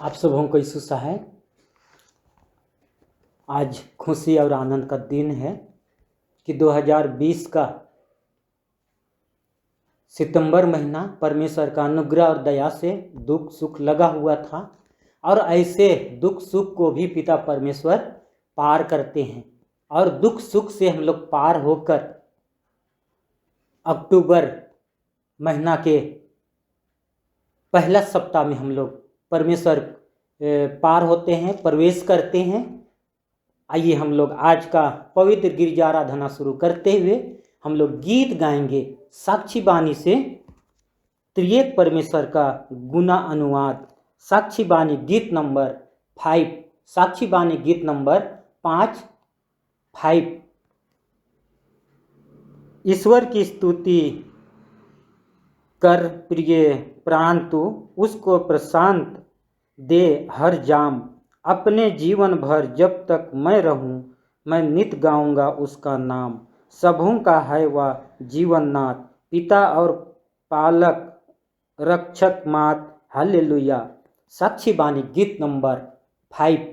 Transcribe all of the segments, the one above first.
आप सबों को यीशु है। आज खुशी और आनंद का दिन है कि 2020 का सितंबर महीना परमेश्वर का अनुग्रह और दया से दुख सुख लगा हुआ था और ऐसे दुख सुख को भी पिता परमेश्वर पार करते हैं और दुख सुख से हम लोग पार होकर अक्टूबर महीना के पहला सप्ताह में हम लोग परमेश्वर पार होते हैं, प्रवेश करते हैं। आइए हम लोग आज का पवित्र गिरजा आराधना शुरू करते हुए हम लोग गीत गाएंगे साक्षी बानी से त्रिएक परमेश्वर का गुना अनुवाद। साक्षी बानी गीत नंबर 5, साक्षी बानी गीत नंबर 5। ईश्वर की स्तुति कर प्रिय प्राण तू, उसको प्रशांत दे हर जाम। अपने जीवन भर जब तक मैं रहूं, मैं नित गाऊंगा उसका नाम। सबों का है वह जीवन नाथ, पिता और पालक रक्षक मात। हालेलुया। साक्षी बानी गीत नंबर 5।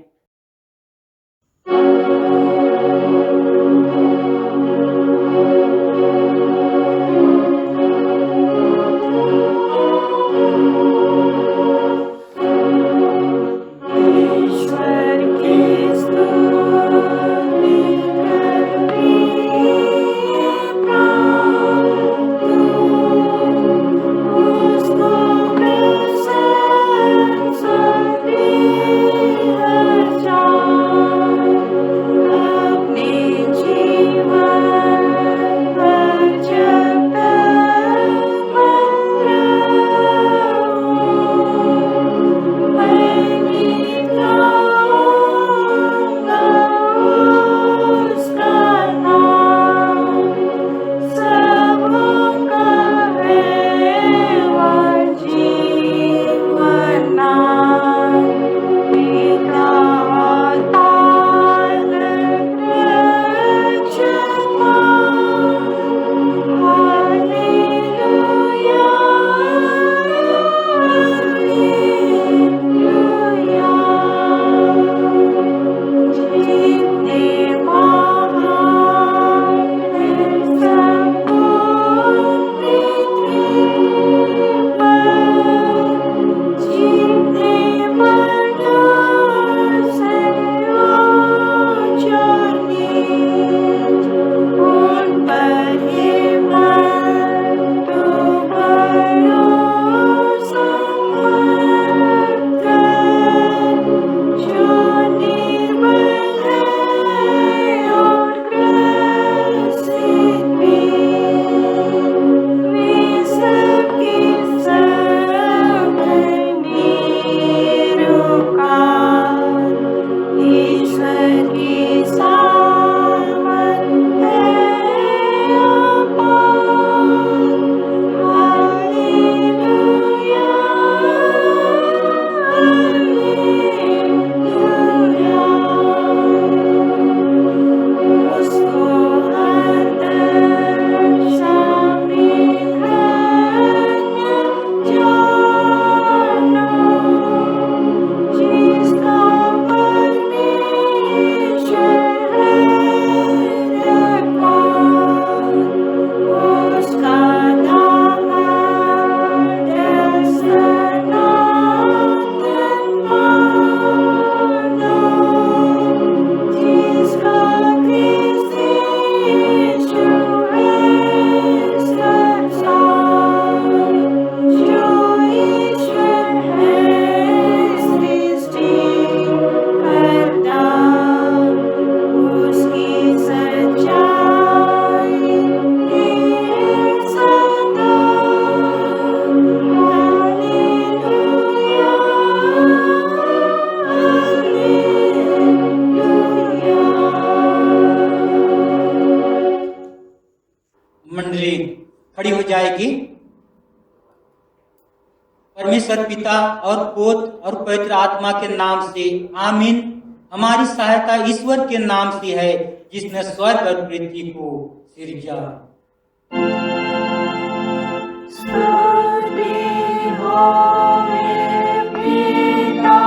मंडली खड़ी हो जाएगी। परमेश्वर पिता और पुत्र और पवित्र आत्मा के नाम से आमीन। हमारी सहायता ईश्वर के नाम से है जिसने स्वर्ग और पृथ्वी को सिरजा। स्तुति होवे पिता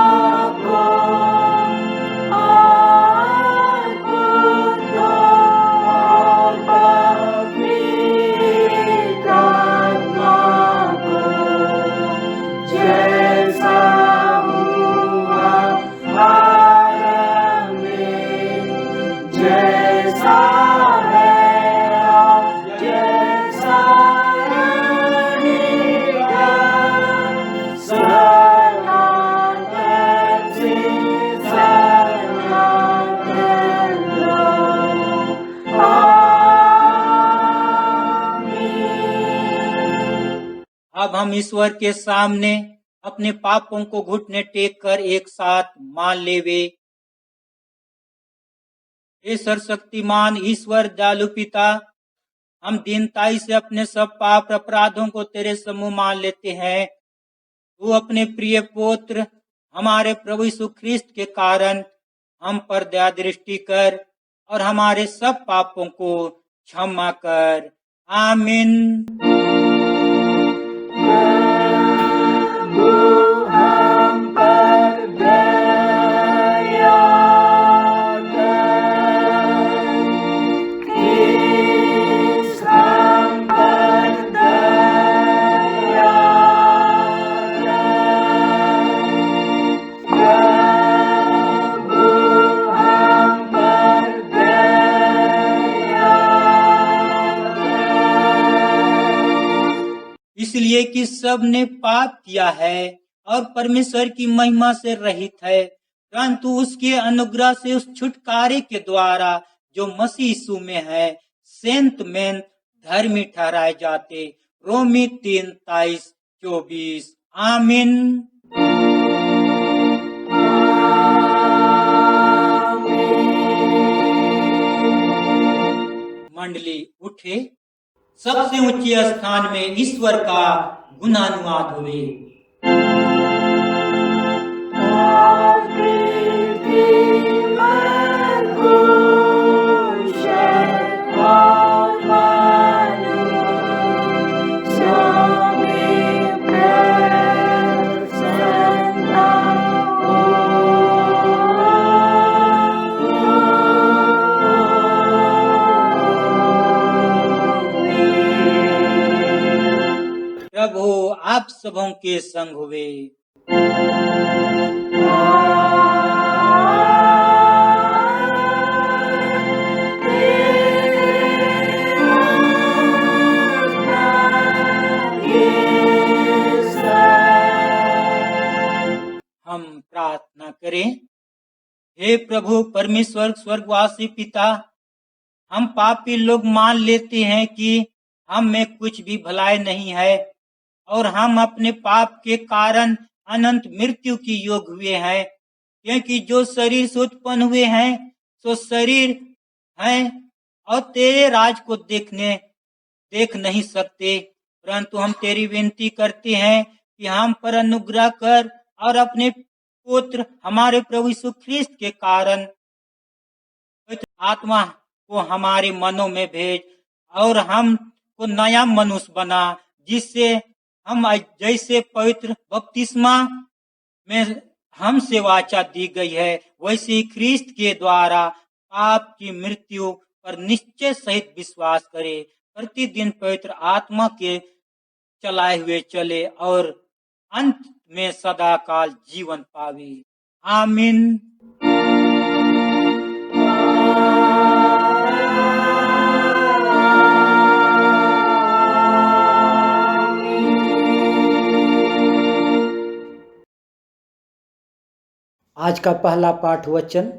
अब हम ईश्वर के सामने अपने पापों को घुटने टेक कर एक साथ मान लेवे। हे सर्वशक्तिमान ईश्वर दयालु पिता, हम दीनताई से अपने सब पाप अपराधों को तेरे सम्मुख मान लेते हैं। तू अपने प्रिय पुत्र हमारे प्रभु यीशु ख्रिस्त के कारण हम पर दया दृष्टि कर और हमारे सब पापों को क्षमा कर। आमीन। इसलिए कि सब ने पाप किया है और परमेश्वर की महिमा से रहित है, परंतु उसके अनुग्रह से उस छुटकारे के द्वारा जो मसीह यीशु में है सेंत में धर्मी ठहराए जाते। रोमी 3:23-24। आमीन। मंडली उठे, सबसे ऊंचे स्थान में ईश्वर का गुणानुवाद हुए। प्रभु आप सबों के संग हुए। हम प्रार्थना करें। हे प्रभु परमेश्वर स्वर्गवासी पिता, हम पापी लोग मान लेते हैं कि हम में कुछ भी भलाई नहीं है और हम अपने पाप के कारण अनंत मृत्यु की योग हुए हैं, क्योंकि जो शरीर से उत्पन्न हुए हैं सो शरीर हैं और तेरे राज को देख नहीं सकते, परंतु हम तेरी विनती करते हैं कि हम पर अनुग्रह कर और अपने पुत्र हमारे प्रभु यीशु ख्रिस्त के कारण आत्मा को हमारे मनों में भेज और हम को नया मनुष्य बना, जिससे हम जैसे पवित्र बपतिस्मा में हमसे वाचा दी गई है वैसे ही ख्रिस्त के द्वारा पाप की मृत्यु पर निश्चय सहित विश्वास करे, प्रतिदिन पवित्र आत्मा के चलाए हुए चले और अंत में सदा काल जीवन पावे। आमीन। आज का पहला पाठ वचन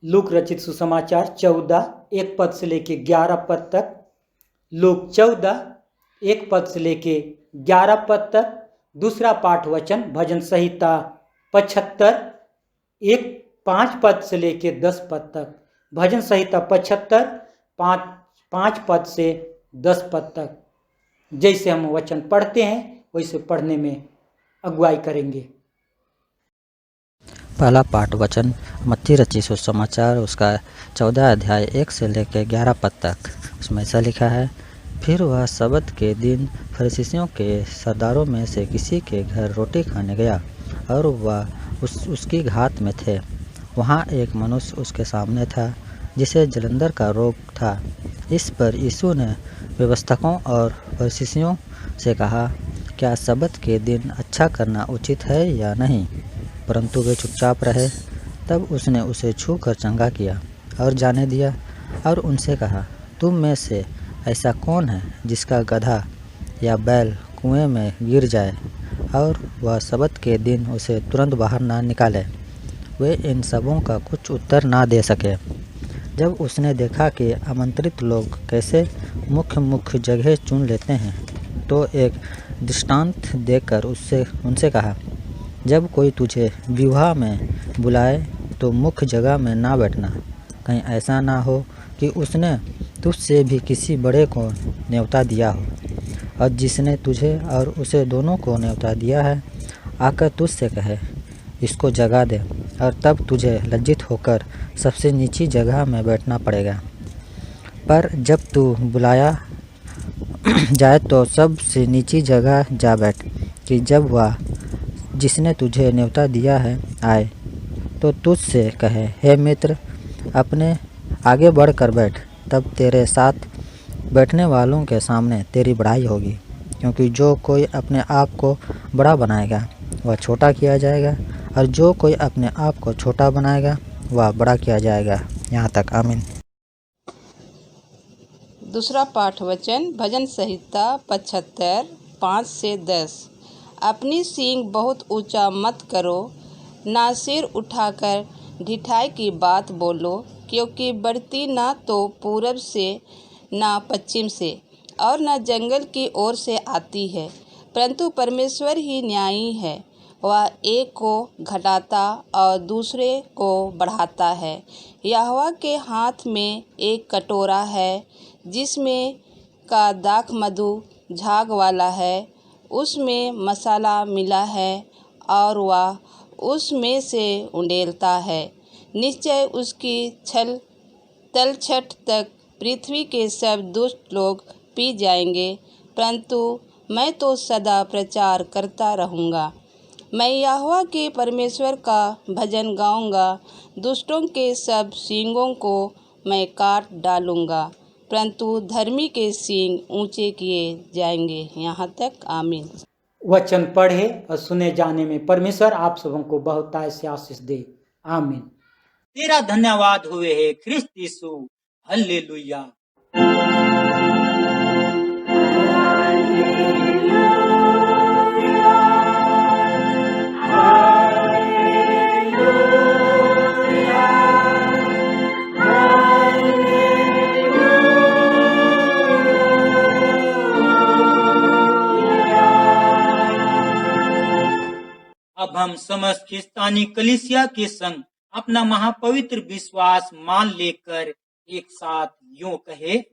लूक रचित सुसमाचार 14:1 से लेके 11 तक। लूक 14:1 से लेके 11 तक। दूसरा पाठ वचन भजन संहिता 75:5 से लेके 10 तक। भजन संहिता 75:5 से 10 तक। जैसे हम वचन पढ़ते हैं वैसे पढ़ने में अगुवाई करेंगे। पहला पाठ वचन मत्ती रचित सुसमाचार उसका 14 अध्याय 1 से लेकर 11 तक। उसमें ऐसा लिखा है, फिर वह सबत के दिन फरीसियों के सरदारों में से किसी के घर रोटी खाने गया और वह उसकी घात में थे। वहाँ एक मनुष्य उसके सामने था जिसे जलंधर का रोग था। इस पर यीशु ने व्यवस्थकों और फरीसियों से कहा, क्या सबत के दिन अच्छा करना उचित है या नहीं? परंतु वे चुपचाप रहे। तब उसने उसे छू कर चंगा किया और जाने दिया और उनसे कहा, तुम में से ऐसा कौन है जिसका गधा या बैल कुएं में गिर जाए और वह सबत के दिन उसे तुरंत बाहर ना निकाले? वे इन सबों का कुछ उत्तर ना दे सके। जब उसने देखा कि आमंत्रित लोग कैसे मुख्य जगह चुन लेते हैं, तो एक दृष्टांत देकर उनसे कहा, जब कोई तुझे विवाह में बुलाए तो मुख्य जगह में ना बैठना, कहीं ऐसा ना हो कि उसने तुझसे भी किसी बड़े को न्योता दिया हो, और जिसने तुझे और उसे दोनों को न्योता दिया है आकर तुझसे कहे, इसको जगह दे, और तब तुझे लज्जित होकर सबसे नीची जगह में बैठना पड़ेगा। पर जब तू बुलाया जाए तो सबसे नीची जगह जा बैठ, कि जब वह जिसने तुझे न्योता दिया है आए तो तुझसे कहे, हे मित्र, अपने आगे बढ़ कर बैठ, तब तेरे साथ बैठने वालों के सामने तेरी बड़ाई होगी, क्योंकि जो कोई अपने आप को बड़ा बनाएगा वह छोटा किया जाएगा, और जो कोई अपने आप को छोटा बनाएगा वह बड़ा किया जाएगा। यहाँ तक, आमीन। दूसरा पाठ वचन भजन संहिता 75 5 से 10। अपनी सींग बहुत ऊंचा मत करो, ना सिर उठाकर ढिठाई की बात बोलो, क्योंकि बढ़ती ना तो पूरब से ना पश्चिम से और न जंगल की ओर से आती है, परंतु परमेश्वर ही न्यायी है। वह एक को घटाता और दूसरे को बढ़ाता है। यहोवा के हाथ में एक कटोरा है जिसमें का दाख मधु झाग वाला है, उसमें मसाला मिला है और वह उसमें से उंडेलता है। निश्चय उसकी तलछट तक पृथ्वी के सब दुष्ट लोग पी जाएंगे, परंतु मैं तो सदा प्रचार करता रहूँगा। मैं यहोवा के परमेश्वर का भजन गाऊँगा, दुष्टों के सब सींगों को मैं काट डालूँगा, परंतु धर्मी के सींग ऊंचे किए जाएंगे। यहाँ तक, आमीन। वचन पढ़े और सुने जाने में परमेश्वर आप सबों को बहुतायत से आशीष दे, आमीन। तेरा धन्यवाद हुए है ख्रिस्त यीशु, हल्लेलुया। अब हम समस्त ख्रिस्तानी कलीसिया के संग अपना महापवित्र विश्वास मान लेकर एक साथ यूं कहे,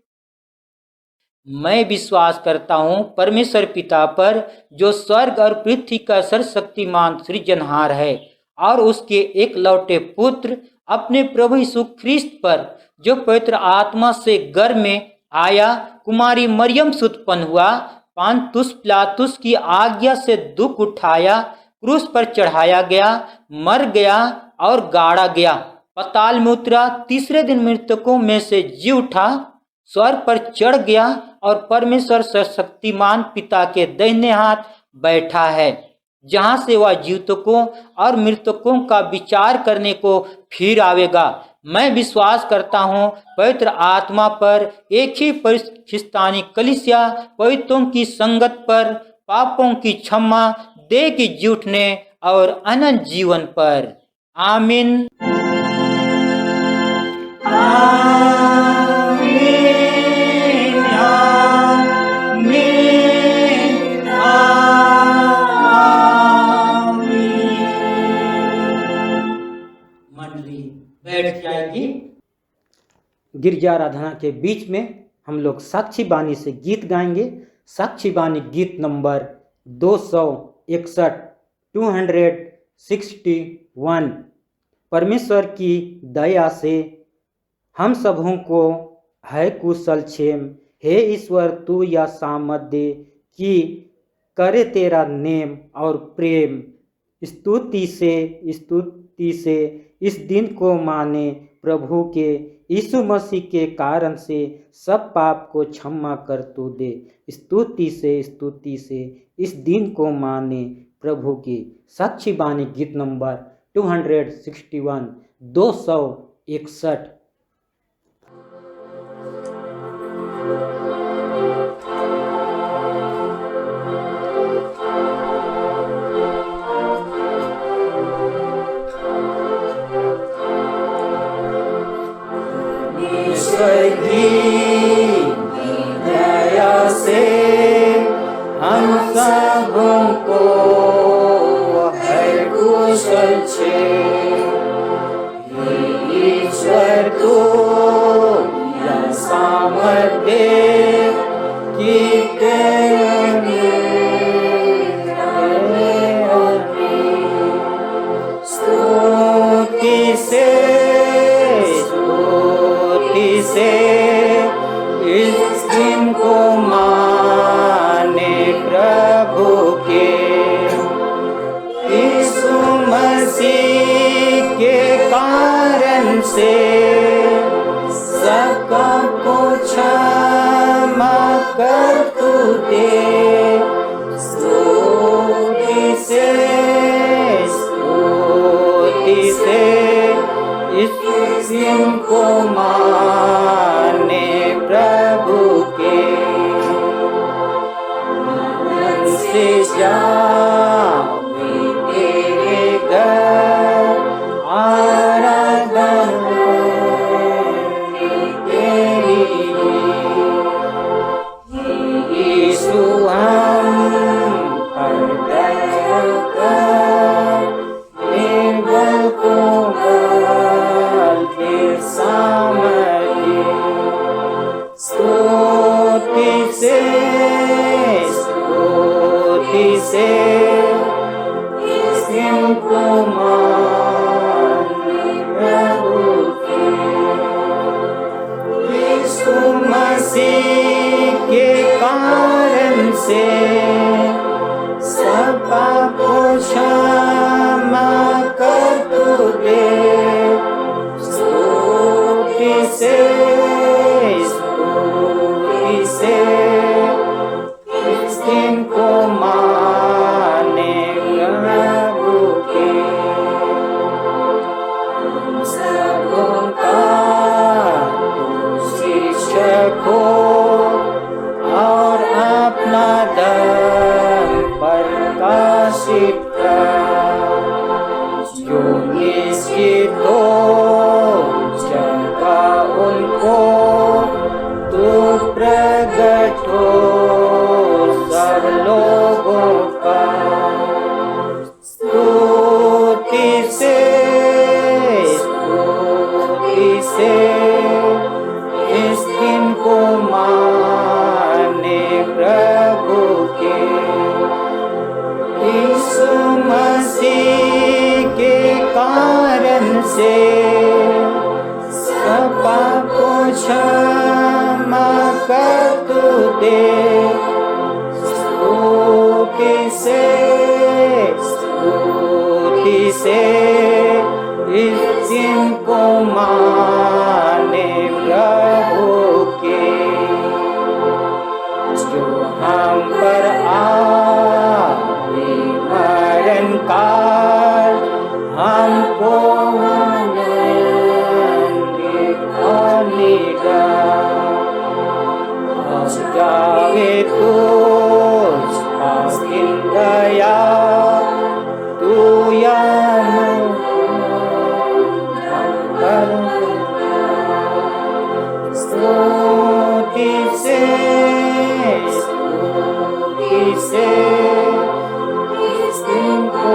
मैं विश्वास करता हूँ परमेश्वर पिता पर, जो स्वर्ग और पृथ्वी का सर्वशक्तिमान सृजनहार है, और उसके एकलौते पुत्र अपने प्रभु यीशु ख्रिस्त पर, जो पवित्र आत्मा से गर्भ में आया, कुमारी मरियम से उत्पन्न हुआ, पांतुस पिलातुस की आज्ञा से दुख उठाया, क्रूस पर चढ़ाया गया, मर गया और गाड़ा गया, पाताल में उतरा, तीसरे दिन मृतकों में से जी उठा, स्वर्ग पर चढ़ गया और परमेश्वर सर्वशक्तिमान पिता के दाहिने हाथ बैठा है, जहां से वह जीवितों और मृतकों का विचार करने को फिर आवेगा। मैं विश्वास करता हूँ पवित्र आत्मा पर, एक ही ख्रिस्तानी कलीसिया, पवित्रों की संगत पर, पापों की क्षमा, देह की जी उठने और अनंत जीवन पर, आमीन। बैठ जाएगी। गिरजा आराधना के बीच में हम लोग साक्षी बानी से गीत गाएंगे। साक्षी बानी गीत नंबर 261, 261। परमेश्वर की दया से हम सबों को है कुशल क्षेम, हे ईश्वर तू या सामत दे कि करे तेरा नेम और प्रेम, स्तुति से इस दिन को माने प्रभु के, यीशु मसीह के कारण से सब पाप को क्षमा कर तू दे। स्तुति से इस दिन को माने प्रभु के। साक्षी बानी गीत नंबर 261, 261। दया से हम सब ईश्वर तू या सामर्थ्य की स्तुति से इस दिन को माने प्रभु के, यीशु मसीह के कारण से सबका को क्षमा कर तू दे। स्तुति से इस दिन को माने प्रभु के, मन से जावे तेरे घर आराधना तेरी। यीशु हम पर दया कर, केवल को बल के सामर्थ्य। स्तुति से इस दिन को माने प्रभु के, यीशु मसीह के कारण से सब पाप को क्षमा कर तू दे। स्तुति से इस दिन को माने प्रभु के, हम सबों का तू शिक्षक हो और अपना दम प्रकाशित कर, जो निश्चित हो जगह उनको तू प्रगट हो सब लोगों पर। स्तुति से इस दिन को माने प्रभु के, यीशु मसीह के कारण से सब पाप को क्षमा कर तू दे। स्तुति से इस दिन को माने प्रभु के, जो हम पर आए मरण काल हमको जावे तू दया तू या स्तुति से इस दिन को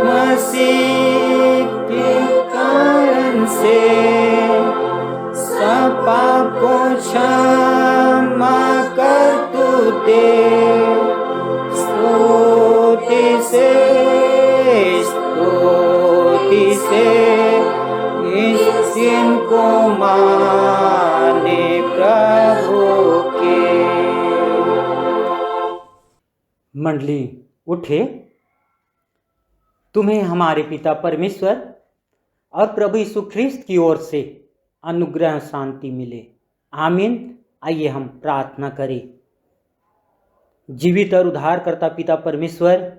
मसीह के कारण से सब पाप को क्षमा कर तू दे। स्तुति से इस दिन को माने प्रभु के। मंडली उठे, तुम्हें हमारे पिता परमेश्वर और प्रभु यीशु ख्रिस्त की ओर से अनुग्रह शांति मिले। आमीन। आइए हम प्रार्थना करें। जीवित और उद्धारकर्ता पिता परमेश्वर,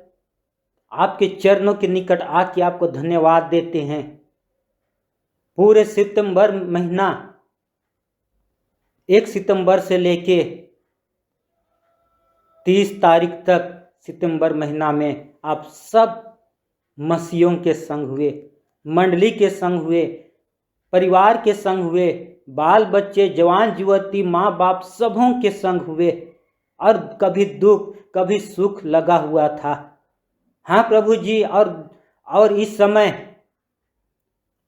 आपके चरणों के निकट आके आपको धन्यवाद देते हैं। पूरे सितंबर महीना 1 सितंबर से लेके 30 तारीख तक सितंबर महीना में आप सब मसीहों के संग हुए, मंडली के संग हुए, परिवार के संग हुए, बाल बच्चे, जवान युवती, माँ बाप सबों के संग हुए और कभी दुख कभी सुख लगा हुआ था। हाँ प्रभु जी, और इस समय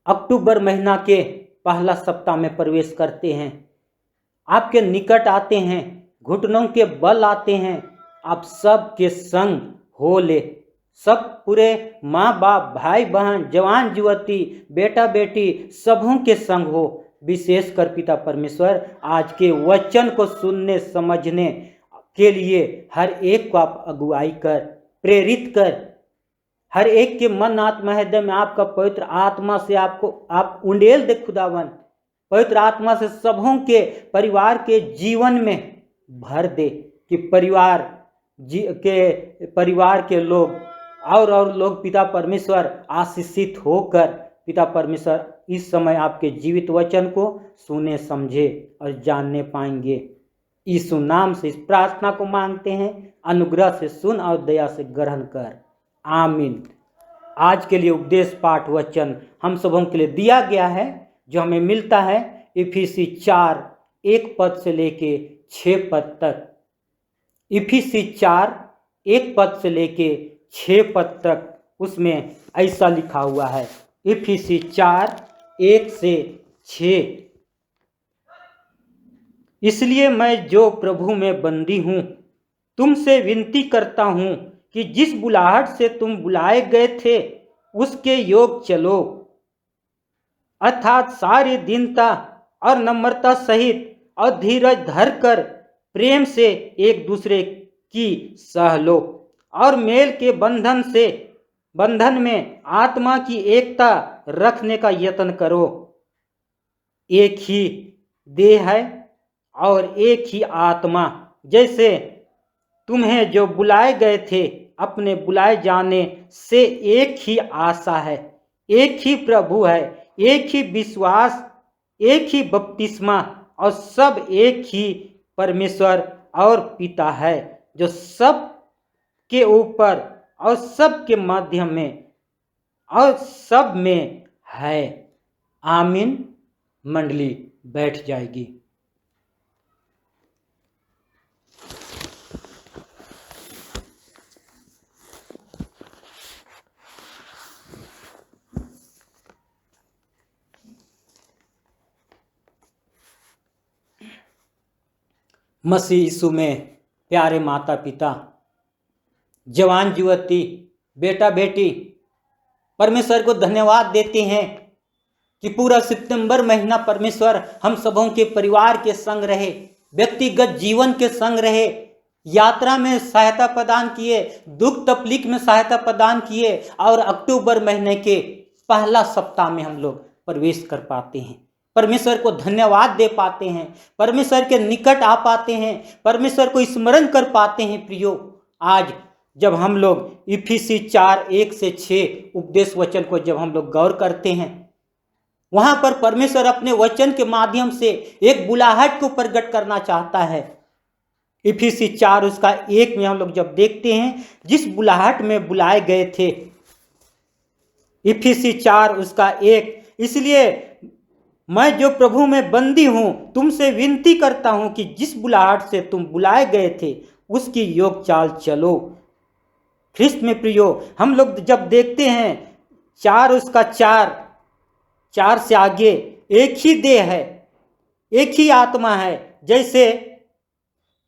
अक्टूबर महीना के पहला सप्ताह में प्रवेश करते हैं। आपके निकट आते हैं, घुटनों के बल आते हैं, आप सब के संग हो ले। सब पूरे माँ बाप, भाई बहन, जवान युवती, बेटा बेटी सबों के संग हो। विशेषकर पिता परमेश्वर आज के वचन को सुनने समझने के लिए हर एक को आप अगुवाई कर, प्रेरित कर। हर एक के मन आत्मा हृदय में आपका पवित्र आत्मा से आप उंडेल दे खुदावन। पवित्र आत्मा से सबों के परिवार के जीवन में भर दे कि परिवार के लोग और लोग पिता परमेश्वर आशीषित होकर पिता परमेश्वर इस समय आपके जीवित वचन को सुने, समझे और जानने पाएंगे। यीशु नाम से इस प्रार्थना को मांगते हैं, अनुग्रह से सुन और दया से ग्रहण कर, आमीन। आज के लिए उपदेश पाठ वचन हम सबों के लिए दिया गया है, जो हमें मिलता है इफिसी 4:1 से लेके 6 पद तक। इफिसी 4:1 से लेके 6 तक उसमें ऐसा लिखा हुआ है। इफिसी 4:1 से 6, इसलिए मैं जो प्रभु में बंदी हूँ तुमसे विनती करता हूँ कि जिस बुलाहट से तुम बुलाए गए थे उसके योग चलो, अर्थात सारी दीनता और नम्रता सहित और धीरज धरकर प्रेम से एक दूसरे की सह लो और मेल के बंधन में आत्मा की एकता रखने का यत्न करो। एक ही देह है और एक ही आत्मा, जैसे तुम्हें जो बुलाए गए थे अपने बुलाए जाने से एक ही आशा है, एक ही प्रभु है, एक ही विश्वास, एक ही बपतिस्मा और सब एक ही परमेश्वर और पिता है, जो सब के ऊपर और सब के माध्यम में और सब में है, आमीन। मंडली बैठ जाएगी। मसीह यीशु में प्यारे माता पिता, जवान युवती, बेटा बेटी, परमेश्वर को धन्यवाद देते हैं कि पूरा सितंबर महीना परमेश्वर हम सबों के परिवार के संग रहे, व्यक्तिगत जीवन के संग रहे, यात्रा में सहायता प्रदान किए, दुख तकलीफ में सहायता प्रदान किए और अक्टूबर महीने के पहला सप्ताह में हम लोग प्रवेश कर पाते हैं। परमेश्वर को धन्यवाद दे पाते हैं, परमेश्वर के निकट आ पाते हैं, परमेश्वर को स्मरण कर पाते हैं। प्रियो, आज जब हम लोग इफिसी 4:1 से 6 उपदेश वचन को जब हम लोग गौर करते हैं, वहां पर परमेश्वर अपने वचन के माध्यम से एक बुलाहट को प्रकट करना चाहता है। इफिसी 4:1 में हम लोग जब देखते हैं जिस बुलाहट में बुलाए गए थे, इफिसी 4:1, इसलिए मैं जो प्रभु में बंदी हूं तुमसे विनती करता हूं कि जिस बुलाहट से तुम बुलाए गए थे उसकी योग चाल चलो। ख्रिस्त में प्रियो, हम लोग जब देखते हैं 4 से आगे एक ही देह है, एक ही आत्मा है, जैसे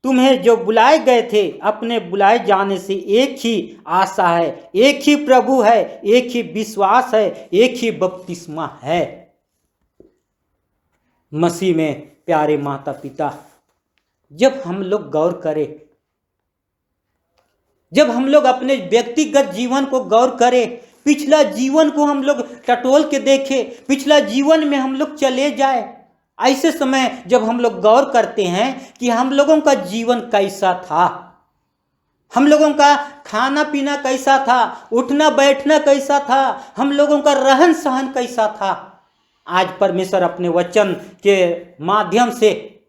तुम्हें जो बुलाए गए थे अपने बुलाए जाने से एक ही आशा है, एक ही प्रभु है, एक ही विश्वास है, एक ही बपतिस्मा है। मसीह में प्यारे माता पिता, जब हम लोग गौर करें, जब हम लोग अपने व्यक्तिगत जीवन को गौर करें, पिछला जीवन को हम लोग टटोल के देखें, पिछला जीवन में हम लोग चले जाए, ऐसे समय जब हम लोग गौर करते हैं कि हम लोगों का जीवन कैसा था, हम लोगों का खाना पीना कैसा था, उठना बैठना कैसा था, हम लोगों का रहन सहन कैसा था, आज परमेश्वर अपने वचन के माध्यम से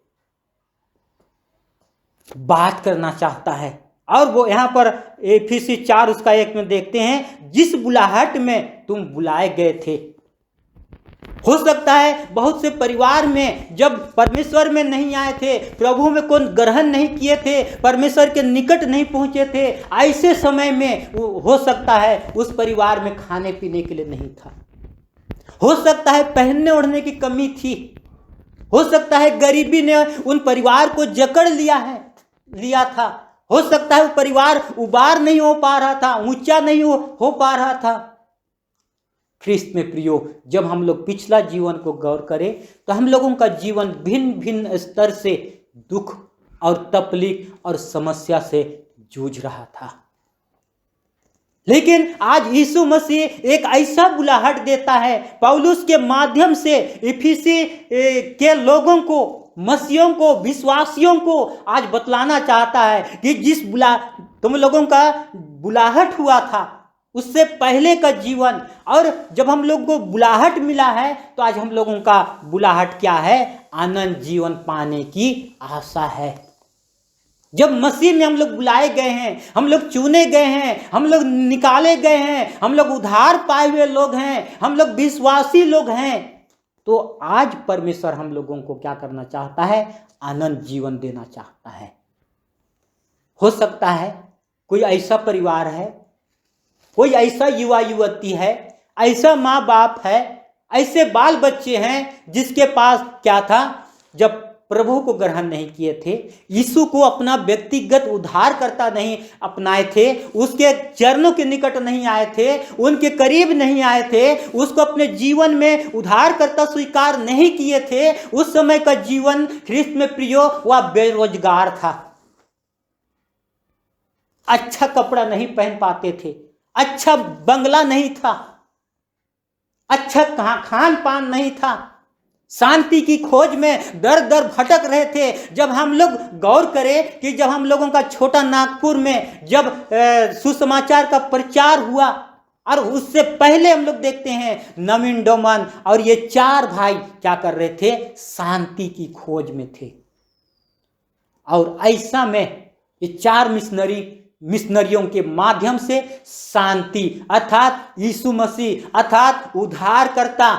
बात करना चाहता है। और वो यहाँ पर इफिसी 4:1 में देखते हैं, जिस बुलाहट में तुम बुलाए गए थे हो सकता है बहुत से परिवार में जब परमेश्वर में नहीं आए थे, प्रभु में कौन ग्रहण नहीं किए थे, परमेश्वर के निकट नहीं पहुंचे थे, ऐसे समय में हो सकता है उस परिवार में खाने पीने के लिए नहीं था, हो सकता है पहनने ओढ़ने की कमी थी, हो सकता है गरीबी ने उन परिवार को जकड़ लिया था, हो सकता है वो परिवार उबार नहीं हो पा रहा था, ऊंचा नहीं हो पा रहा था। ख्रिस्त में प्रियो, जब हम लोग पिछला जीवन को गौर करें तो हम लोगों का जीवन भिन्न भिन्न स्तर से दुख और तकलीफ और समस्या से जूझ रहा था, लेकिन आज यीशु मसीह एक ऐसा बुलाहट देता है, पौलुस के माध्यम से इफिसी के लोगों को, मसीहों को, विश्वासियों को आज बतलाना चाहता है कि जिस तुम लोगों का बुलाहट हुआ था उससे पहले का जीवन, और जब हम लोग को बुलाहट मिला है तो आज हम लोगों का बुलाहट क्या है? आनंद जीवन पाने की आशा है। जब मसीह में हम लोग बुलाए गए हैं, हम लोग चुने गए हैं, हम लोग निकाले गए हैं, हम लोग उद्धार पाए हुए लोग हैं, हम लोग विश्वासी लोग हैं, तो आज परमेश्वर हम लोगों को क्या करना चाहता है? आनंद जीवन देना चाहता है। हो सकता है कोई ऐसा परिवार है, कोई ऐसा युवा युवती है, ऐसा माँ बाप है, ऐसे बाल बच्चे हैं जिसके पास क्या था? जब प्रभु को ग्रहण नहीं किए थे, यीशु को अपना व्यक्तिगत उद्धारकर्ता नहीं अपनाए थे, उसके चरणों के निकट नहीं आए थे, उनके करीब नहीं आए थे, उसको अपने जीवन में उद्धारकर्ता स्वीकार नहीं किए थे, उस समय का जीवन ख्रिस्त में प्रियो वह बेरोजगार था, अच्छा कपड़ा नहीं पहन पाते थे, अच्छा बंगला नहीं था, अच्छा खान पान नहीं था, शांति की खोज में दर दर भटक रहे थे। जब हम लोग गौर करें कि जब हम लोगों का छोटा नागपुर में जब सुसमाचार का प्रचार हुआ, और उससे पहले हम लोग देखते हैं नवीन डोमन और ये 4 भाई क्या कर रहे थे? शांति की खोज में थे। और ऐसा में ये 4 मिशनरियों के माध्यम से शांति अर्थात यीशु मसीह अर्थात उद्धारकर्ता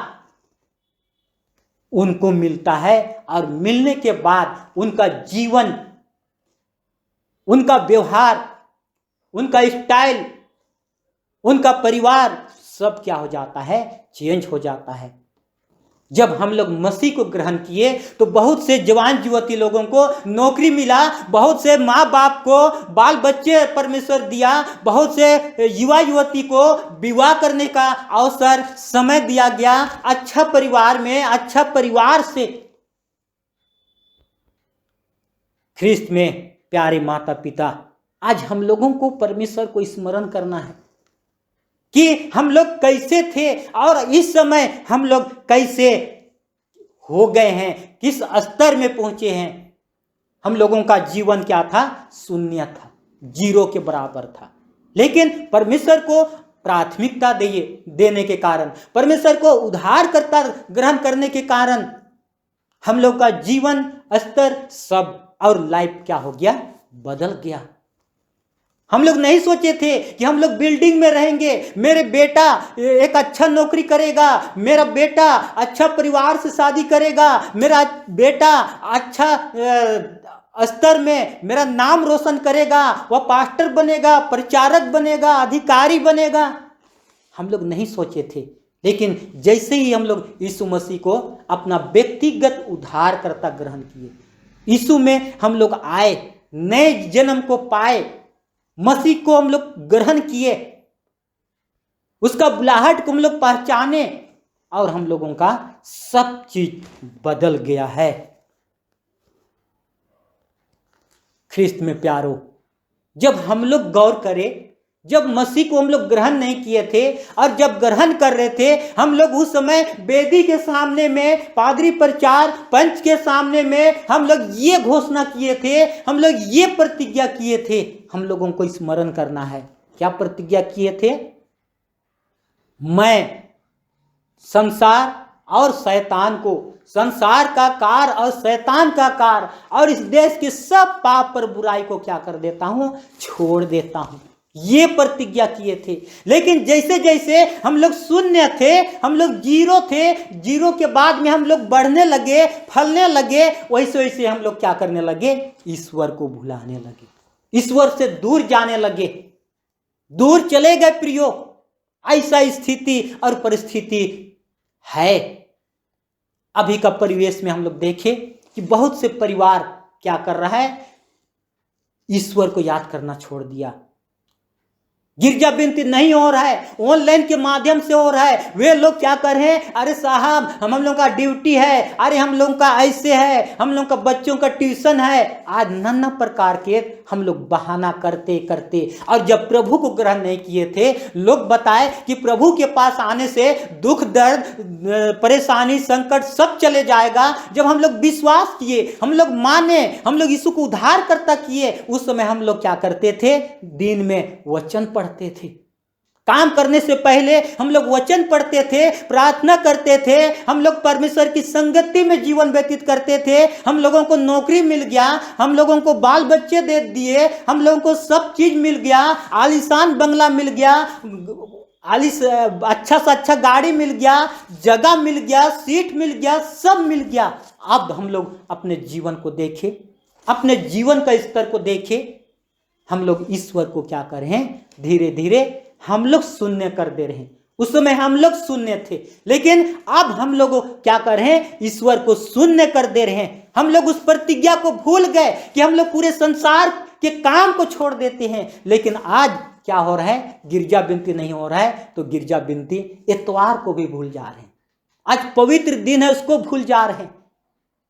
उनको मिलता है, और मिलने के बाद उनका जीवन, उनका व्यवहार, उनका स्टाइल, उनका परिवार सब क्या हो जाता है? चेंज हो जाता है। जब हम लोग मसीह को ग्रहण किए तो बहुत से जवान युवती लोगों को नौकरी मिला, बहुत से माँ बाप को बाल बच्चे परमेश्वर दिया, बहुत से युवा युवती को विवाह करने का अवसर, समय दिया गया, अच्छा परिवार में, अच्छा परिवार से। ख्रिस्त में प्यारे माता पिता, आज हम लोगों को परमेश्वर को स्मरण करना है कि हम लोग कैसे थे और इस समय हम लोग कैसे हो गए हैं, किस स्तर में पहुंचे हैं। हम लोगों का जीवन क्या था? शून्य था, 0 के बराबर था, लेकिन परमेश्वर को प्राथमिकता देने के कारण, परमेश्वर को उद्धारकर्ता ग्रहण करने के कारण हम लोग का जीवन स्तर सब और लाइफ क्या हो गया? बदल गया। हम लोग नहीं सोचे थे कि हम लोग बिल्डिंग में रहेंगे, मेरे बेटा एक अच्छा नौकरी करेगा, मेरा बेटा अच्छा परिवार से शादी करेगा, मेरा बेटा अच्छा स्तर में मेरा नाम रोशन करेगा, वह पास्टर बनेगा, प्रचारक बनेगा, अधिकारी बनेगा। हम लोग नहीं सोचे थे, लेकिन जैसे ही हम लोग यीशु मसीह को अपना व्यक्तिगत उद्धारकर्ता ग्रहण किए, यीशु में हम लोग आए, नए जन्म को पाए, मसीह को हम लोग ग्रहण किए, उसका बुलाहट को हम लोग पहचाने, और हम लोगों का सब चीज बदल गया है। ख्रिस्त में प्यारो, जब हम लोग गौर करें, जब मसीह को हम लोग ग्रहण नहीं किए थे और जब ग्रहण कर रहे थे, हम लोग उस समय वेदी के सामने में, पादरी प्रचार पंच के सामने में हम लोग ये घोषणा किए थे, हम लोग ये प्रतिज्ञा किए थे। हम लोगों को स्मरण करना है, क्या प्रतिज्ञा किए थे? मैं संसार और शैतान को, संसार का कार और शैतान का कार और इस देश के सब पाप पर बुराई को क्या कर देता हूं? छोड़ देता हूं। ये प्रतिज्ञा किए थे। लेकिन जैसे जैसे हम लोग शून्य थे, हम लोग जीरो थे, जीरो के बाद में हम लोग बढ़ने लगे, फलने लगे, वैसे वैसे हम लोग क्या करने लगे, ईश्वर को भुलाने लगे, ईश्वर से दूर जाने लगे, दूर चले गए प्रियो। ऐसा स्थिति और परिस्थिति है। अभी का परिवेश में हम लोग देखें कि बहुत से परिवार क्या कर रहा है, ईश्वर को याद करना छोड़ दिया। गिरजा विनती नहीं हो रहा है, ऑनलाइन के माध्यम से हो रहा है। वे लोग क्या कर रहे हैं, अरे साहब हम लोगों का ड्यूटी है, अरे हम लोगों का ऐसे है, हम लोगों का बच्चों का ट्यूशन है। आज नाना प्रकार के हम लोग बहाना करते करते, और जब प्रभु को ग्रहण नहीं किए थे, लोग बताए कि प्रभु के पास आने से दुख दर्द परेशानी संकट सब चले जाएगा। जब हम लोग विश्वास किए, हम लोग माने, हम लोग यीशु को उद्धारकर्ता किए, उस समय हम लोग क्या करते थे, दिन में वचन पढ़ते थे। काम करने से पहले हम लोग वचन पढ़ते थे, प्रार्थना करते थे, हम लोग परमेश्वर की संगति में जीवन व्यतीत करते थे। हम लोगों को नौकरी मिल गया, हम लोगों को बाल बच्चे दे दिए, हम लोगों को सब चीज मिल गया, आलीशान बंगला मिल गया, अच्छा से अच्छा गाड़ी मिल गया, जगह मिल गया, सीट मिल गया, सब मिल गया। अब हम लोग अपने जीवन को देखें, अपने जीवन का स्तर को देखें। हम लोग ईश्वर को क्या कर रहे हैं, धीरे धीरे हम लोग शून्य कर दे रहे हैं। उस समय हम लोग शून्य थे, लेकिन अब हम लोग क्या कर रहे हैं, ईश्वर को शून्य कर दे रहे हैं। हम लोग उस प्रतिज्ञा को भूल गए कि हम लोग पूरे संसार के काम को छोड़ देते हैं। लेकिन आज क्या हो रहा है, गिरजा विनती नहीं हो रहा है, तो गिरजा विनती इतवार को भी भूल जा रहे हैं। आज पवित्र दिन है, उसको भूल जा रहे हैं।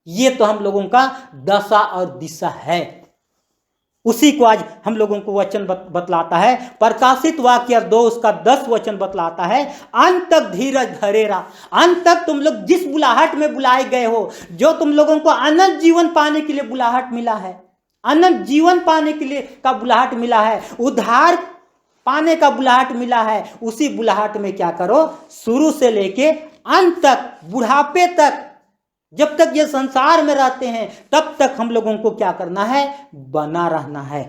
ये तो हम लोगों का दशा और दिशा है। उसी को आज हम लोगों को वचन बतलाता है। प्रकाशित वाक्य 2 उसका 10 वचन बतलाता है, अंत तक धीरज धरेरा। अंत तक तुम लोग जिस बुलाहट में बुलाए गए हो, जो तुम लोगों को अनंत जीवन पाने के लिए बुलाहट मिला है, अनंत जीवन पाने के लिए का बुलाहट मिला है, उद्धार पाने का बुलाहट मिला है, उसी बुलाहट में क्या करो, शुरू से लेके अंत तक, बुढ़ापे तक, जब तक ये संसार में रहते हैं तब तक हम लोगों को क्या करना है, बना रहना है।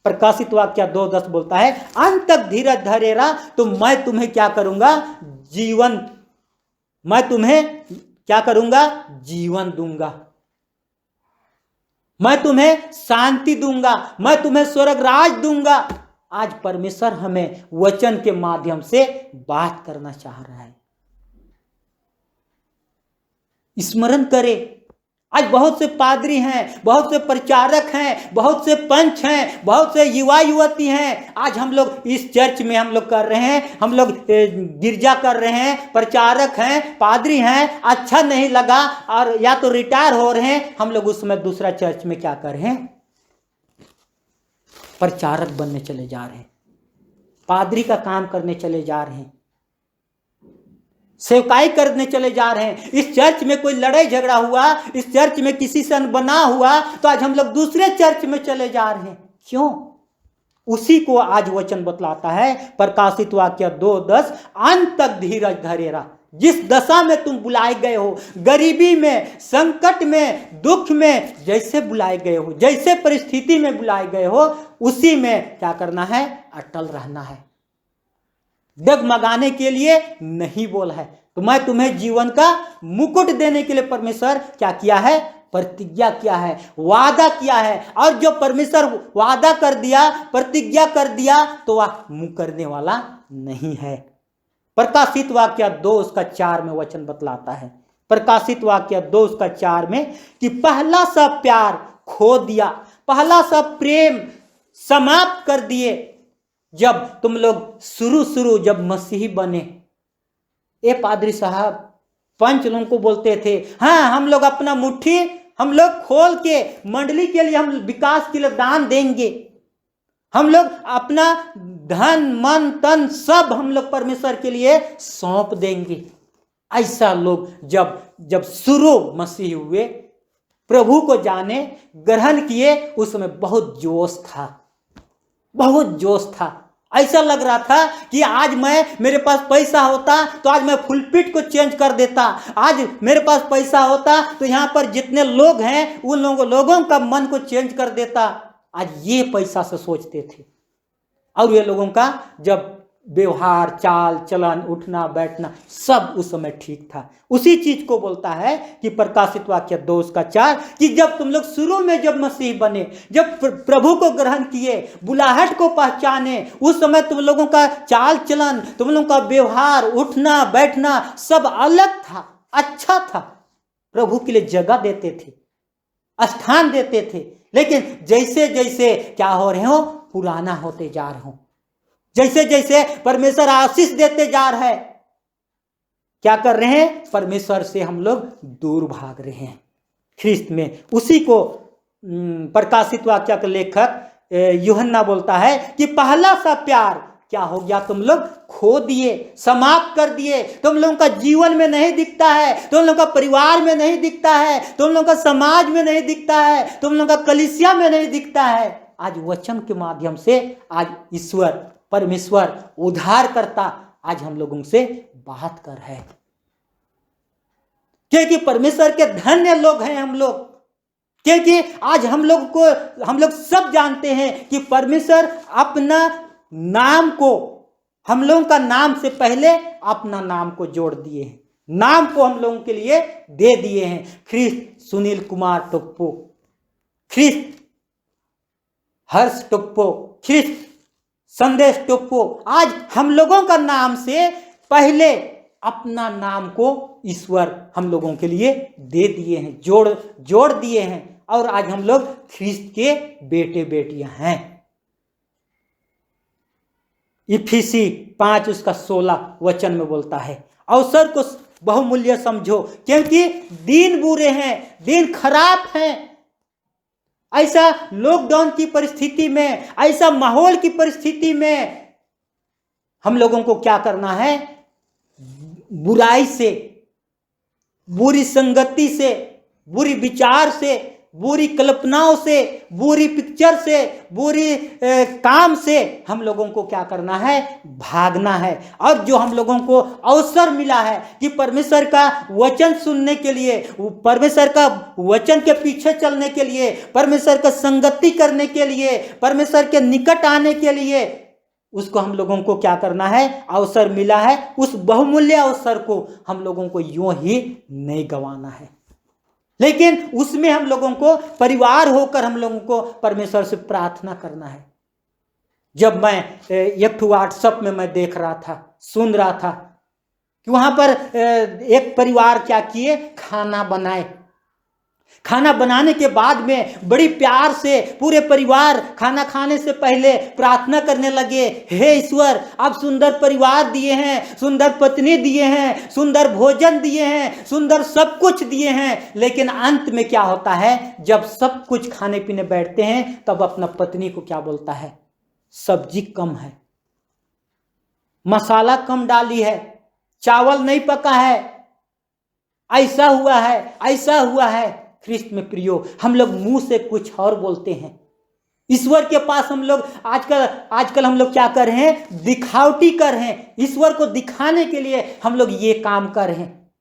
प्रकाशित वाक्य 2:10 बोलता है, अंत तक धीरज धरेरा तो मैं तुम्हें क्या करूंगा, जीवन, मैं तुम्हें क्या करूंगा, जीवन दूंगा, मैं तुम्हें शांति दूंगा, मैं तुम्हें स्वर्ग राज दूंगा। आज परमेश्वर हमें वचन के माध्यम से बात करना चाह रहा है। स्मरण करें, आज बहुत से पादरी हैं, बहुत से प्रचारक हैं, बहुत से पंच हैं, बहुत से युवा युवती हैं। आज हम लोग इस चर्च में हम लोग कर रहे हैं, हम लोग गिरजा कर रहे हैं, प्रचारक हैं, पादरी हैं, अच्छा नहीं लगा और या तो रिटायर हो रहे हैं, हम लोग उस समय दूसरा चर्च में क्या कर रहे हैं, प्रचारक बनने चले जा रहे हैं, पादरी का काम करने चले जा रहे हैं, सेवकाई करने चले जा रहे हैं। इस चर्च में कोई लड़ाई झगड़ा हुआ, इस चर्च में किसी से अनबना हुआ, तो आज हम लोग दूसरे चर्च में चले जा रहे हैं। क्यों? उसी को आज वचन बतलाता है, प्रकाशित वाक्य 2:10, अंत तक धीरज धरेरा। जिस दशा में तुम बुलाए गए हो, गरीबी में, संकट में, दुख में, जैसे बुलाए गए हो, जैसे परिस्थिति में बुलाए गए हो, उसी में क्या करना है, अटल रहना है। डगमगाने के लिए नहीं बोला है। तो मैं तुम्हें जीवन का मुकुट देने के लिए परमेश्वर क्या किया है, प्रतिज्ञा किया है, वादा किया है। और जो परमेश्वर वादा कर दिया, प्रतिज्ञा कर दिया, तो वह मुकरने वाला नहीं है। प्रकाशित वाक्य 2 उसका 4 में वचन बतलाता है, प्रकाशित वाक्य 2 उसका 4 में, कि पहला सा प्यार खो दिया, पहला सा प्रेम समाप्त कर दिए। जब तुम लोग शुरू जब मसीही बने, ए पादरी साहब, पंच लोगों को बोलते थे, हाँ हम लोग अपना मुट्ठी हम लोग खोल के मंडली के लिए हम विकास के लिए दान देंगे, हम लोग अपना धन मन तन सब हम लोग परमेश्वर के लिए सौंप देंगे। ऐसा लोग जब शुरू मसीही हुए, प्रभु को जाने, ग्रहण किए, उस समय बहुत जोश था, बहुत जोश था। ऐसा लग रहा था कि आज मेरे पास पैसा होता तो आज मैं फुलपिट को चेंज कर देता, आज मेरे पास पैसा होता तो यहाँ पर जितने लोग हैं उन लोगों का मन को चेंज कर देता। आज ये पैसा से सोचते थे, और ये लोगों का जब व्यवहार, चाल चलन, उठना बैठना सब उस समय ठीक था। उसी चीज को बोलता है कि प्रकाशित वाक्य 2:4 कि जब तुम लोग शुरू में जब मसीह बने, जब प्रभु को ग्रहण किए, बुलाहट को पहचाने, उस समय तुम लोगों का चाल चलन, तुम लोगों का व्यवहार, उठना बैठना सब अलग था, अच्छा था। प्रभु के लिए जगह देते थे, स्थान देते थे। लेकिन जैसे जैसे क्या हो रहे हो, पुराना होते जा रहे हो, जैसे जैसे परमेश्वर आशीष देते जा रहे हैं, क्या कर रहे हैं, परमेश्वर से हम लोग दूर भाग रहे हैं ख्रिस्त में। उसी को प्रकाशित वाक्य के लेखक यूहन्ना बोलता है कि पहला सा प्यार क्या हो गया, तुम लोग खो दिए, समाप्त कर दिए। तुम लोगों का जीवन में नहीं दिखता है, तुम लोगों का परिवार में नहीं दिखता है, तुम लोगों का समाज में नहीं दिखता है, तुम लोगों का कलीसिया में नहीं दिखता है। आज वचन के माध्यम से आज ईश्वर परमेश्वर उद्धार करता आज हम लोगों से बात कर है, क्योंकि परमेश्वर के धन्य लोग हैं हम लोग। क्योंकि आज हम लोग सब जानते हैं कि परमेश्वर अपना नाम को, हम लोगों का नाम से पहले अपना नाम को जोड़ दिए हैं, नाम को हम लोगों के लिए दे दिए हैं। ख्रिस्त सुनील कुमार टोप्पो, ख्रिस्त हर्ष टोप्पो, ख्रिस्त संदेश टोप्पो, आज हम लोगों का नाम से पहले अपना नाम को ईश्वर हम लोगों के लिए दे दिए हैं, जोड़ दिए हैं, और आज हम लोग ख्रिस्त के बेटे बेटियां हैं। इफिसी 5:16 वचन में बोलता है, अवसर को बहुमूल्य समझो क्योंकि दिन बुरे हैं, दिन खराब हैं। ऐसा लॉकडाउन की परिस्थिति में, ऐसा माहौल की परिस्थिति में हम लोगों को क्या करना है, बुराई से, बुरी संगति से, बुरी विचार से, बुरी कल्पनाओं से, बुरी पिक्चर से, बुरी काम से हम लोगों को क्या करना है, भागना है। और जो हम लोगों को अवसर मिला है कि परमेश्वर का वचन सुनने के लिए, परमेश्वर का वचन के पीछे चलने के लिए, परमेश्वर का संगति करने के लिए, परमेश्वर के निकट आने के लिए, उसको हम लोगों को क्या करना है, अवसर मिला है। उस बहुमूल्य अवसर को हम लोगों को यूं ही नहीं गंवाना है, लेकिन उसमें हम लोगों को परिवार होकर हम लोगों को परमेश्वर से प्रार्थना करना है। जब मैं एक व्हाट्सएप में मैं देख रहा था, सुन रहा था कि वहां पर एक परिवार क्या किए, खाना बनाए। खाना बनाने के बाद में बड़ी प्यार से पूरे परिवार खाना खाने से पहले प्रार्थना करने लगे, हे ईश्वर आप सुंदर परिवार दिए हैं, सुंदर पत्नी दिए हैं, सुंदर भोजन दिए हैं, सुंदर सब कुछ दिए हैं। लेकिन अंत में क्या होता है, जब सब कुछ खाने पीने बैठते हैं तब अपना पत्नी को क्या बोलता है, सब्जी कम है, मसाला कम डाली है, चावल नहीं पका है, ऐसा हुआ है, ऐसा हुआ है। ख्रिस्त में प्रियो, हम लोग मुंह से कुछ और बोलते हैं। ईश्वर के पास हम लोग आजकल हम लोग क्या कर रहे हैं, दिखावटी कर रहे हैं। ईश्वर को दिखाने के लिए हम लोग ये काम कर रहे हैं।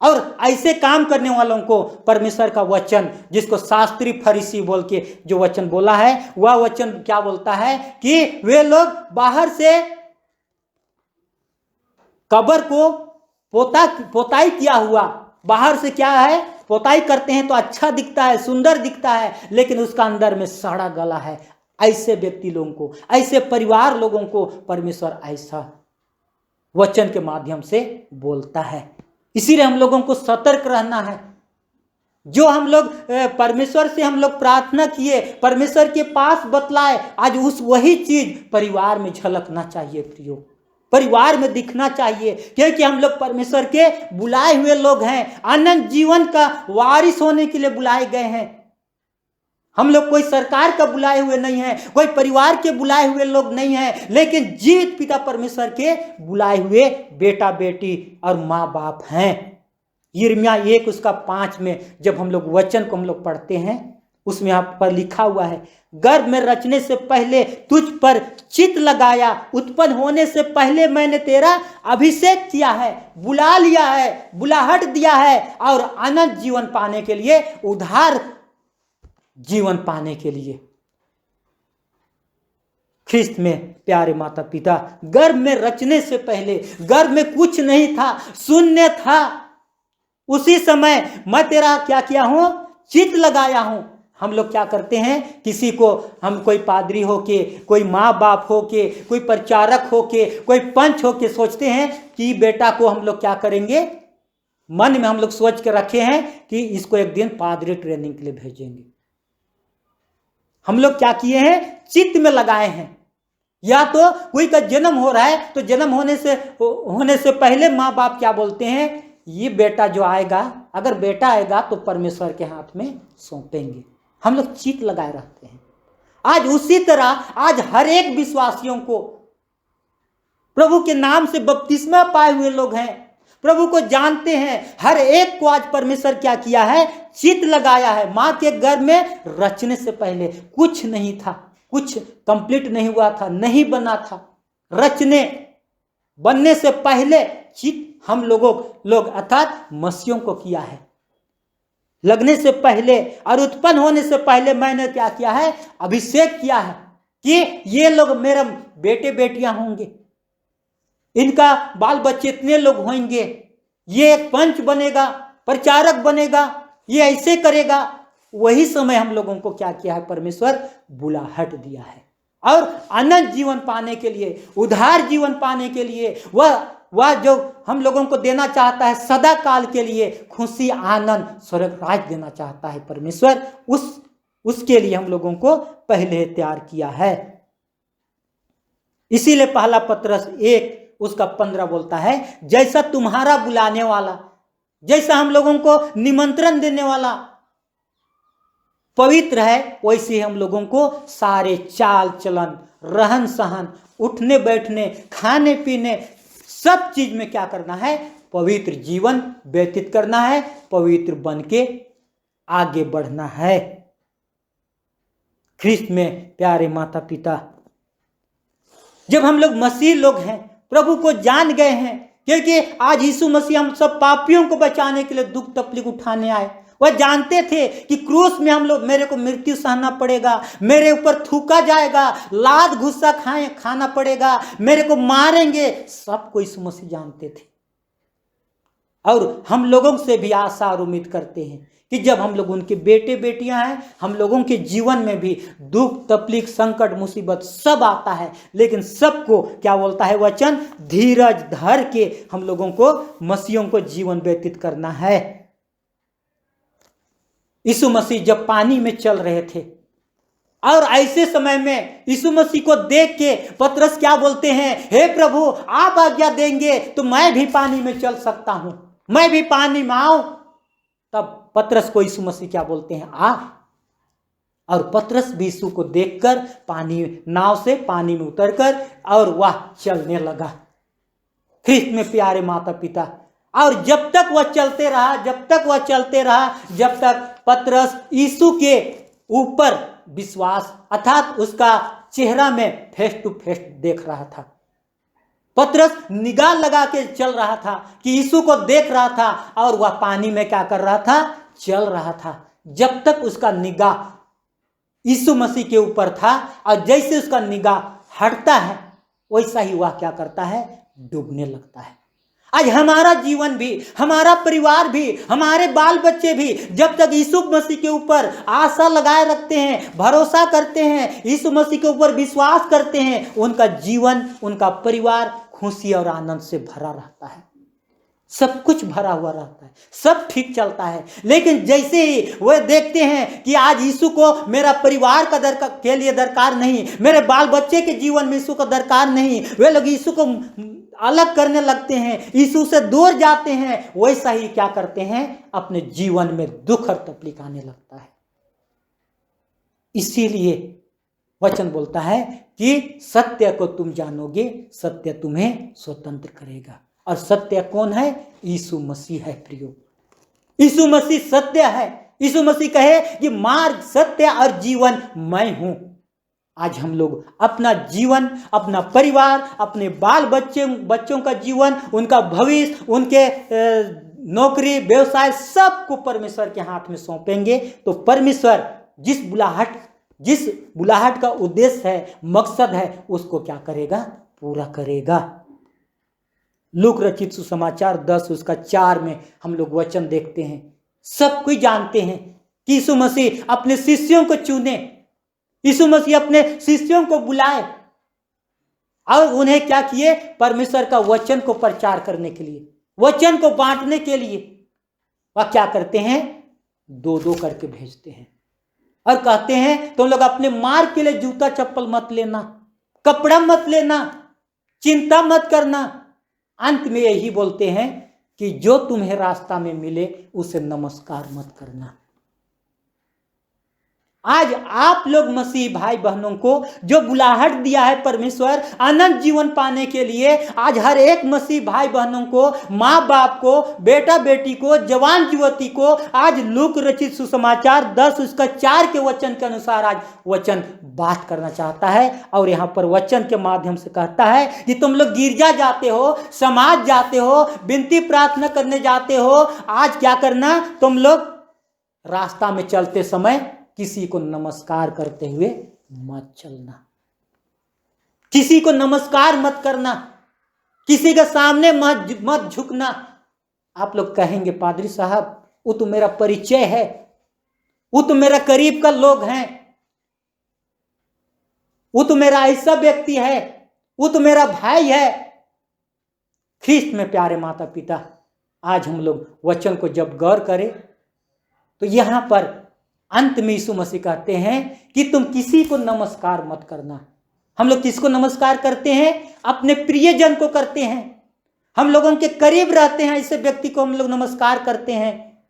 और ऐसे काम करने वालों को परमेश्वर का वचन, जिसको शास्त्री फरीसी बोल के जो वचन बोला है, वह वचन क्या बोलता है कि वे लोग बाहर से कब्र को पोताई किया हुआ, बाहर से क्या है, पोताई करते हैं तो अच्छा दिखता है, सुंदर दिखता है, लेकिन उसका अंदर में सड़ा गला है। ऐसे व्यक्ति लोगों को, ऐसे परिवार लोगों को परमेश्वर ऐसा वचन के माध्यम से बोलता है। इसीलिए हम लोगों को सतर्क रहना है। जो हम लोग परमेश्वर से हम लोग प्रार्थना किए, परमेश्वर के पास बतलाए, आज उस वही चीज परिवार में झलकना चाहिए प्रियो, परिवार में दिखना चाहिए। क्योंकि हम लोग परमेश्वर के बुलाए हुए लोग हैं, अनंत जीवन का वारिस होने के लिए बुलाए गए हैं। हम लोग कोई सरकार का बुलाए हुए नहीं है, कोई परिवार के बुलाए हुए लोग नहीं है, लेकिन जीवित पिता परमेश्वर के बुलाए हुए बेटा बेटी और माँ बाप हैं। यिर्मयाह 1:5 में जब हम लोग वचन को हम लोग पढ़ते हैं, उसमें यहाँ पर लिखा हुआ है, गर्भ में रचने से पहले तुझ पर चित्त लगाया, उत्पन्न होने से पहले मैंने तेरा अभिषेक किया है, बुला लिया है, बुलाहट दिया है, और अनंत जीवन पाने के लिए, उद्धार जीवन पाने के लिए। ख्रिस्त में प्यारे माता पिता, गर्भ में रचने से पहले गर्भ में कुछ नहीं था, शून्य था। उसी समय मैं तेरा क्या किया हूं, चित्त लगाया हूं। हम लोग क्या करते हैं, किसी को हम कोई पादरी होके, कोई माँ बाप होके, कोई प्रचारक होके, कोई पंच होके सोचते हैं कि बेटा को हम लोग क्या करेंगे, मन में हम लोग सोच के रखे हैं कि इसको एक दिन पादरी ट्रेनिंग के लिए भेजेंगे। हम लोग क्या किए हैं, चित्त में लगाए हैं। या तो कोई का जन्म हो रहा है तो जन्म होने से पहले माँ बाप क्या बोलते हैं, ये बेटा जो आएगा, अगर बेटा आएगा तो परमेश्वर के हाथ में सौंपेंगे। हम लोग चित्त लगाए रहते हैं। आज उसी तरह आज हर एक विश्वासियों को, प्रभु के नाम से बपतिस्मा पाए हुए लोग हैं, प्रभु को जानते हैं, हर एक को आज परमेश्वर क्या किया है, चित्त लगाया है। मां के गर्भ में रचने से पहले कुछ नहीं था, कुछ कंप्लीट नहीं हुआ था, नहीं बना था। बनने से पहले चित्त हम लोग अर्थात मसीहों को किया है। लगने से पहले और उत्पन्न होने से पहले मैंने क्या किया है, अभिषेक किया है कि ये लोग मेरे बेटे बेटियां होंगे, इनका बाल बच्चे इतने लोग होंगे, ये एक पंच बनेगा, प्रचारक बनेगा, ये ऐसे करेगा। वही समय हम लोगों को क्या किया है, परमेश्वर बुलाहट दिया है। और अनंत जीवन पाने के लिए, उद्धार जीवन पाने के लिए, वह जो हम लोगों को देना चाहता है सदा काल के लिए, खुशी आनंद स्वर्ग राज देना चाहता है परमेश्वर। उसके लिए हम लोगों को पहले तैयार किया है। इसीलिए पहला पत्रस 1:15 बोलता है, जैसा तुम्हारा बुलाने वाला, जैसा हम लोगों को निमंत्रण देने वाला पवित्र है, वैसे हम लोगों को सारे चाल चलन, रहन सहन, उठने बैठने, खाने पीने, सब चीज में क्या करना है, पवित्र जीवन व्यतीत करना है, पवित्र बन के आगे बढ़ना है। ख्रिस्त में प्यारे माता पिता, जब हम लोग मसीह लोग हैं, प्रभु को जान गए हैं, क्योंकि आज यीशु मसीह हम सब पापियों को बचाने के लिए दुख तकलीफ उठाने आए। वह जानते थे कि क्रूस में मेरे को मृत्यु सहना पड़ेगा, मेरे ऊपर थूका जाएगा, लात घुस्सा खाना पड़ेगा, मेरे को मारेंगे। सब कोई यीशु मसीह जानते थे। और हम लोगों से भी आशा और उम्मीद करते हैं कि जब हम लोग उनके बेटे बेटियां हैं, हम लोगों के जीवन में भी दुख तकलीफ संकट मुसीबत सब आता है, लेकिन सबको क्या बोलता है वचन, धीरज धर के हम लोगों को मसीहों को जीवन व्यतीत करना है। यीशु मसीह जब पानी में चल रहे थे और ऐसे समय में यीशु मसीह को देख के पतरस क्या बोलते हैं, हे प्रभु आप आज्ञा देंगे तो मैं भी पानी में चल सकता हूं, मैं भी पानी में आऊं। तब पतरस को यीशु मसीह क्या बोलते हैं, आ। और पतरस भी यीशु को देखकर नाव से पानी में उतरकर और वह चलने लगा। ख्रिस्त में प्यारे माता पिता, और जब तक वह चलते रहा, जब तक पतरस यीशु के ऊपर विश्वास अर्थात उसका चेहरा में फेस टू फेस देख रहा था। पतरस निगाह लगा के चल रहा था कि यीशु को देख रहा था और वह पानी में क्या कर रहा था, चल रहा था। जब तक उसका निगाह यीशु मसीह के ऊपर था, और जैसे उसका निगाह हटता है वैसा ही वह क्या करता है, डूबने लगता है। आज हमारा जीवन भी, हमारा परिवार भी, हमारे बाल बच्चे भी जब तक यीशु मसीह के ऊपर आशा लगाए रखते हैं, भरोसा करते हैं, यीशु मसीह के ऊपर विश्वास करते हैं, उनका जीवन, उनका परिवार खुशी और आनंद से भरा रहता है। सब कुछ भरा हुआ रहता है, सब ठीक चलता है। लेकिन जैसे ही वे देखते हैं कि आज यीशु को मेरा परिवार का के लिए दरकार नहीं, मेरे बाल बच्चे के जीवन में यीशु का दरकार नहीं, वे लोग यीशु को अलग करने लगते हैं, यीशु से दूर जाते हैं। वैसा ही क्या करते हैं, अपने जीवन में दुख और तकलीफ आने लगता है। इसीलिए वचन बोलता है कि सत्य को तुम जानोगे, सत्य तुम्हें स्वतंत्र करेगा। और सत्य कौन है, यीशु मसीह है। प्रियो, यीशु मसीह सत्य है। यीशु मसीह कहे कि मार्ग, सत्य और जीवन मैं हूं। आज हम लोग अपना जीवन, अपना परिवार, अपने बाल बच्चों का जीवन, उनका भविष्य, उनके नौकरी व्यवसाय सबको परमेश्वर के हाथ में सौंपेंगे, तो परमेश्वर जिस बुलाहट जिस बुलाहट का उद्देश्य है, मकसद है, उसको क्या करेगा? पूरा करेगा। लूक रचित सुसमाचार 10 उसका 4 में हम लोग वचन देखते हैं। सब कोई जानते हैं कि यीशु मसीह अपने शिष्यों को चुने, यीशु मसीह अपने शिष्यों को बुलाए और उन्हें क्या किए? परमेश्वर का वचन को प्रचार करने के लिए, वचन को बांटने के लिए वह क्या करते हैं? 2-2 करके भेजते हैं और कहते हैं तुम लोग अपने मार्ग के लिए जूता चप्पल मत लेना, कपड़ा मत लेना, चिंता मत करना। अंत में यही बोलते हैं कि जो तुम्हें रास्ता में मिले उसे नमस्कार मत करना। आज आप लोग मसीह भाई बहनों को जो बुलाहट दिया है परमेश्वर अनंत जीवन पाने के लिए, आज हर एक मसीह भाई बहनों को, माँ बाप को, बेटा बेटी को, जवान युवती को, आज लूक रचित सुसमाचार 10 उसका 4 के वचन के अनुसार आज वचन बात करना चाहता है। और यहाँ पर वचन के माध्यम से कहता है कि तुम लोग गिरजा जाते हो, समाज जाते हो, विनती प्रार्थना करने जाते हो, आज क्या करना? तुम लोग रास्ता में चलते समय किसी को नमस्कार करते हुए मत चलना, किसी को नमस्कार मत करना, किसी के सामने मत झुकना। आप लोग कहेंगे पादरी साहब वो तो मेरा परिचय है, वो तो मेरा करीब का लोग हैं, वो तो मेरा ऐसा व्यक्ति है, वो तो मेरा भाई है। ख्रीस्त में प्यारे माता पिता, आज हम लोग वचन को जब गौर करें तो यहां पर अंत में यीशु मसीह कहते हैं कि तुम किसी को नमस्कार मत करना। हम लोग किसको नमस्कार करते हैं? अपने प्रियजन को करते हैं, हम लोगों के करीब रहते हैं ऐसे व्यक्ति को हम लोग नमस्कार करते हैं।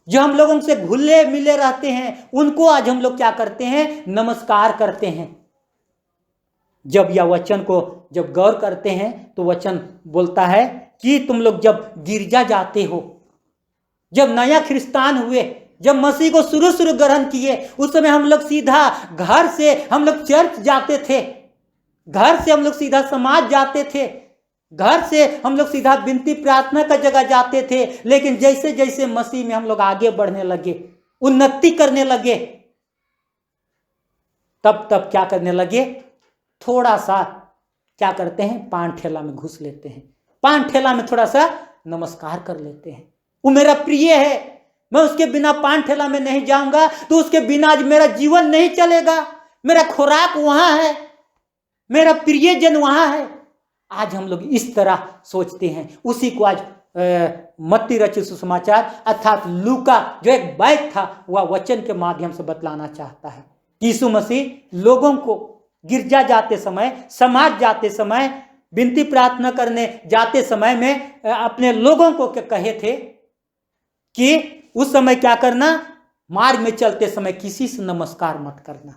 जो हम लोगों से घुले मिले रहते हैं उनको आज हम लोग क्या करते हैं? नमस्कार करते हैं। जब यह वचन को जब गौर करते हैं तो वचन बोलता है कि तुम लोग जब गिरजा जाते हो, जब नया ख्रिस्तान हुए, जब मसीह को शुरू ग्रहण किए, उस समय हम लोग सीधा घर से हम लोग चर्च जाते थे, घर से हम लोग सीधा समाज जाते थे, घर से हम लोग सीधा विनती प्रार्थना का जगह जाते थे। लेकिन जैसे जैसे मसीह में हम लोग आगे बढ़ने लगे, उन्नति करने लगे, तब क्या करने लगे? थोड़ा सा क्या करते हैं? पान ठेला में घुस लेते हैं, पान ठेला में थोड़ा सा नमस्कार कर लेते हैं। वो मेरा प्रिय है, मैं उसके बिना पान ठेला में नहीं जाऊंगा तो उसके बिना आज मेरा जीवन नहीं चलेगा, मेरा खुराक वहां है, मेरा प्रियजन वहां है। आज हम लोग इस तरह सोचते हैं। उसी को आज मत्ती रचित सुसमाचार अर्थात लूका जो एक वैद्य था वह वचन के माध्यम से बतलाना चाहता है। यीशु मसीह लोगों को गिरजा जाते समय, समाज जाते समय, विनती प्रार्थना करने जाते समय में अपने लोगों को कहे थे कि उस समय क्या करना? मार्ग में चलते समय किसी से नमस्कार मत करना।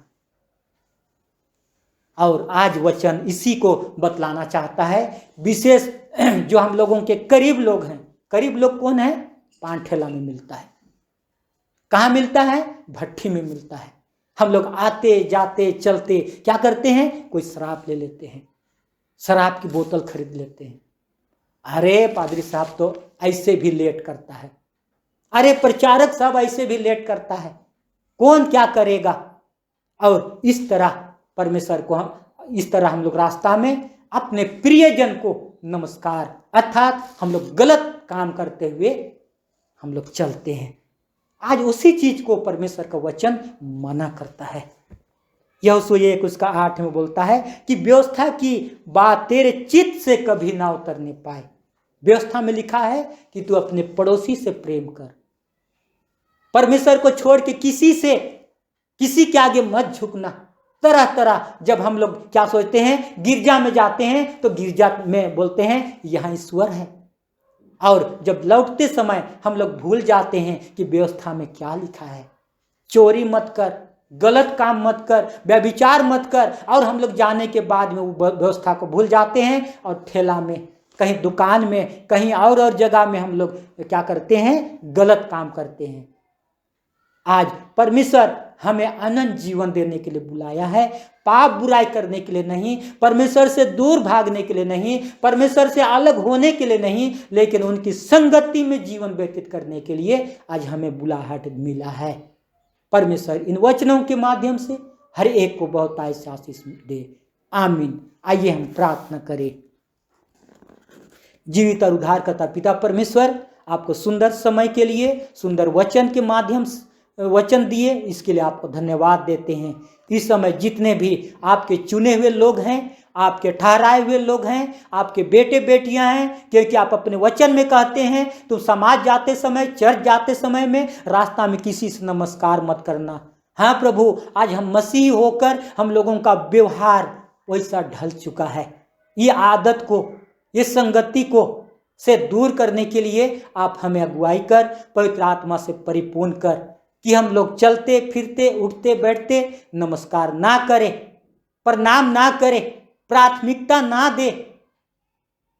और आज वचन इसी को बतलाना चाहता है। विशेष जो हम लोगों के करीब लोग हैं, करीब लोग कौन है? पान ठेला में मिलता है। कहाँ मिलता है? भट्ठी में मिलता है। हम लोग आते जाते चलते क्या करते हैं? कोई शराब ले लेते हैं, शराब की बोतल खरीद लेते हैं। अरे पादरी साहब तो ऐसे भी लेट करता है, अरे प्रचारक साहब ऐसे भी लेट करता है, कौन क्या करेगा? और इस तरह परमेश्वर को इस तरह हम लोग रास्ता में अपने प्रियजन को नमस्कार अर्थात हम लोग गलत काम करते हुए हम लोग चलते हैं। आज उसी चीज को परमेश्वर का वचन मना करता है। यहोशू 1 उसका 8 में बोलता है कि व्यवस्था की बात तेरे चित्त से कभी ना उतरने पाए। व्यवस्था में लिखा है कि तू अपने पड़ोसी से प्रेम कर, परमेश्वर को छोड़ के किसी के आगे मत झुकना। तरह तरह जब हम लोग क्या सोचते हैं? गिरजा में जाते हैं तो गिरजा में बोलते हैं यहाँ ईश्वर है, और जब लौटते समय हम लोग भूल जाते हैं कि व्यवस्था में क्या लिखा है। चोरी मत कर, गलत काम मत कर, व्यभिचार मत कर, और हम लोग जाने के बाद में वो व्यवस्था को भूल जाते हैं और ठेला में, कहीं दुकान में, कहीं और जगह में हम लोग क्या करते हैं? गलत काम करते हैं। आज परमेश्वर हमें अनंत जीवन देने के लिए बुलाया है, पाप बुराई करने के लिए नहीं, परमेश्वर से दूर भागने के लिए नहीं, परमेश्वर से अलग होने के लिए नहीं, लेकिन उनकी संगति में जीवन व्यतीत करने के लिए आज हमें बुलाहट मिला है। परमेश्वर इन वचनों के माध्यम से हर एक को बहुत आशीष दे। आमीन। आइए हम प्रार्थना करें। जीवित और उद्धारकर्ता पिता परमेश्वर, आपको सुंदर समय के लिए, सुंदर वचन के माध्यम से वचन दिए, इसके लिए आपको धन्यवाद देते हैं। इस समय जितने भी आपके चुने हुए लोग हैं, आपके ठहराए हुए लोग हैं, आपके बेटे बेटियां हैं, क्योंकि आप अपने वचन में कहते हैं तुम समाज जाते समय, चर्च जाते समय में रास्ता में किसी से नमस्कार मत करना। हाँ प्रभु, आज हम मसीही होकर हम लोगों का व्यवहार वैसा ढल चुका है। ये आदत को, ये संगति को से दूर करने के लिए आप हमें अगुवाई कर, पवित्र आत्मा से परिपूर्ण कर, कि हम लोग चलते फिरते उठते बैठते नमस्कार ना करें, प्रणाम ना करें, प्राथमिकता ना दे,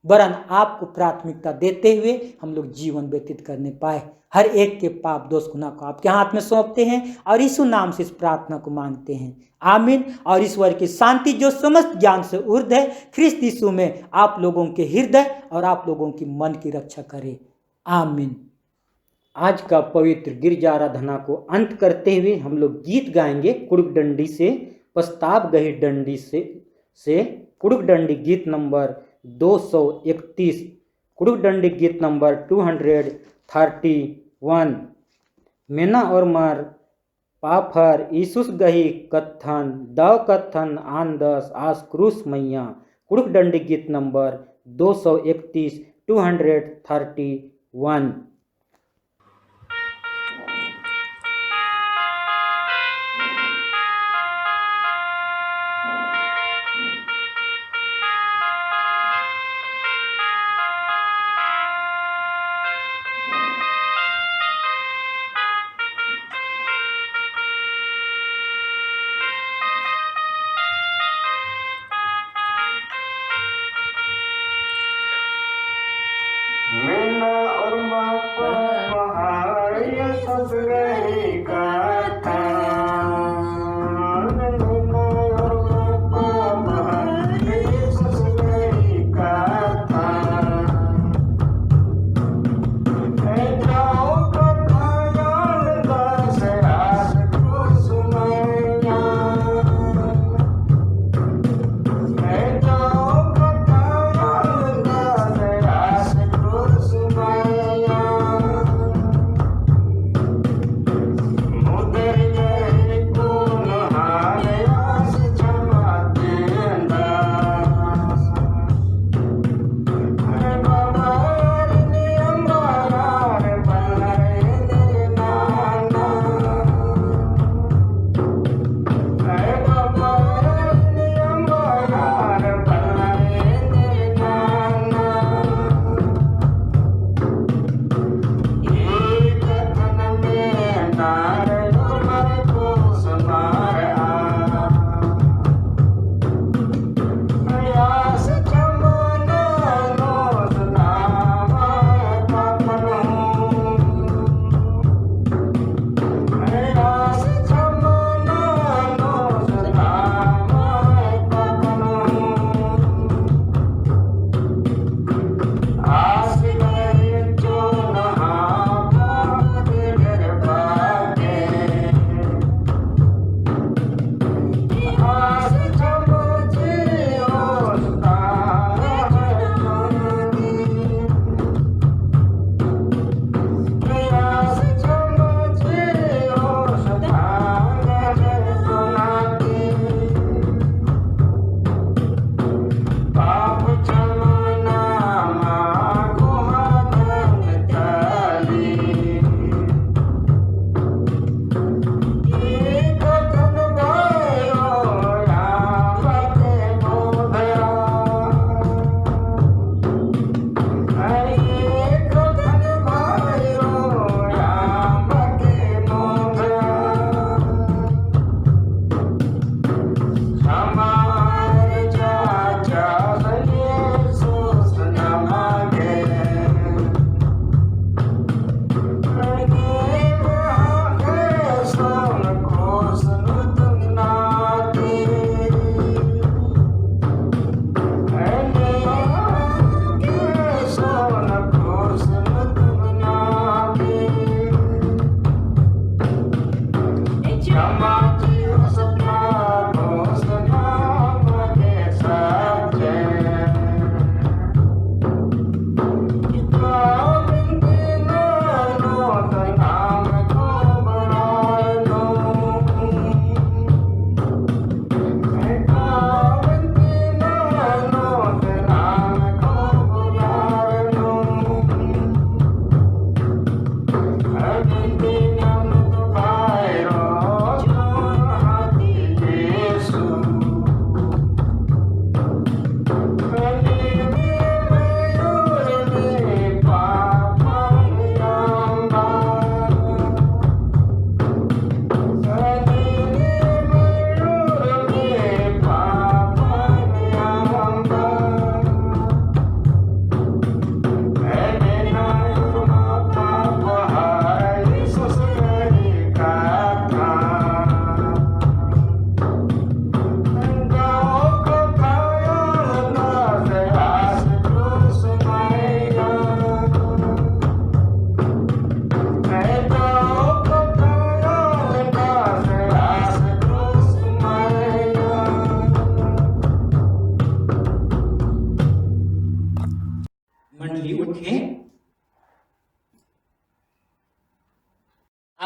वरन आपको प्राथमिकता देते हुए हम लोग जीवन व्यतीत करने पाए। हर एक के पाप दोष गुनाह को आपके हाथ में सौंपते हैं और यीशु नाम से इस प्रार्थना को मांगते हैं। आमीन। और ईश्वर की शांति जो समस्त ज्ञान से ऊर्ध्व है, ख्रिस्त यीशु में आप लोगों के हृदय और आप लोगों की मन की रक्षा करे। आमीन। आज का पवित्र गिरजा आराधना को अंत करते हुए हम लोग गीत गाएंगे कुड़ुक डंडी से, प्रस्ताव गही डंडी से कुड़ुक डंडी गीत नंबर 231, कुड़ुक डंडी गीत नंबर 231। मेना और मार पाफर ईसुस गही कत्थन दव कत्थन आंदस आस क्रूस मैया, कुड़ुक डंडी गीत नंबर 231 231।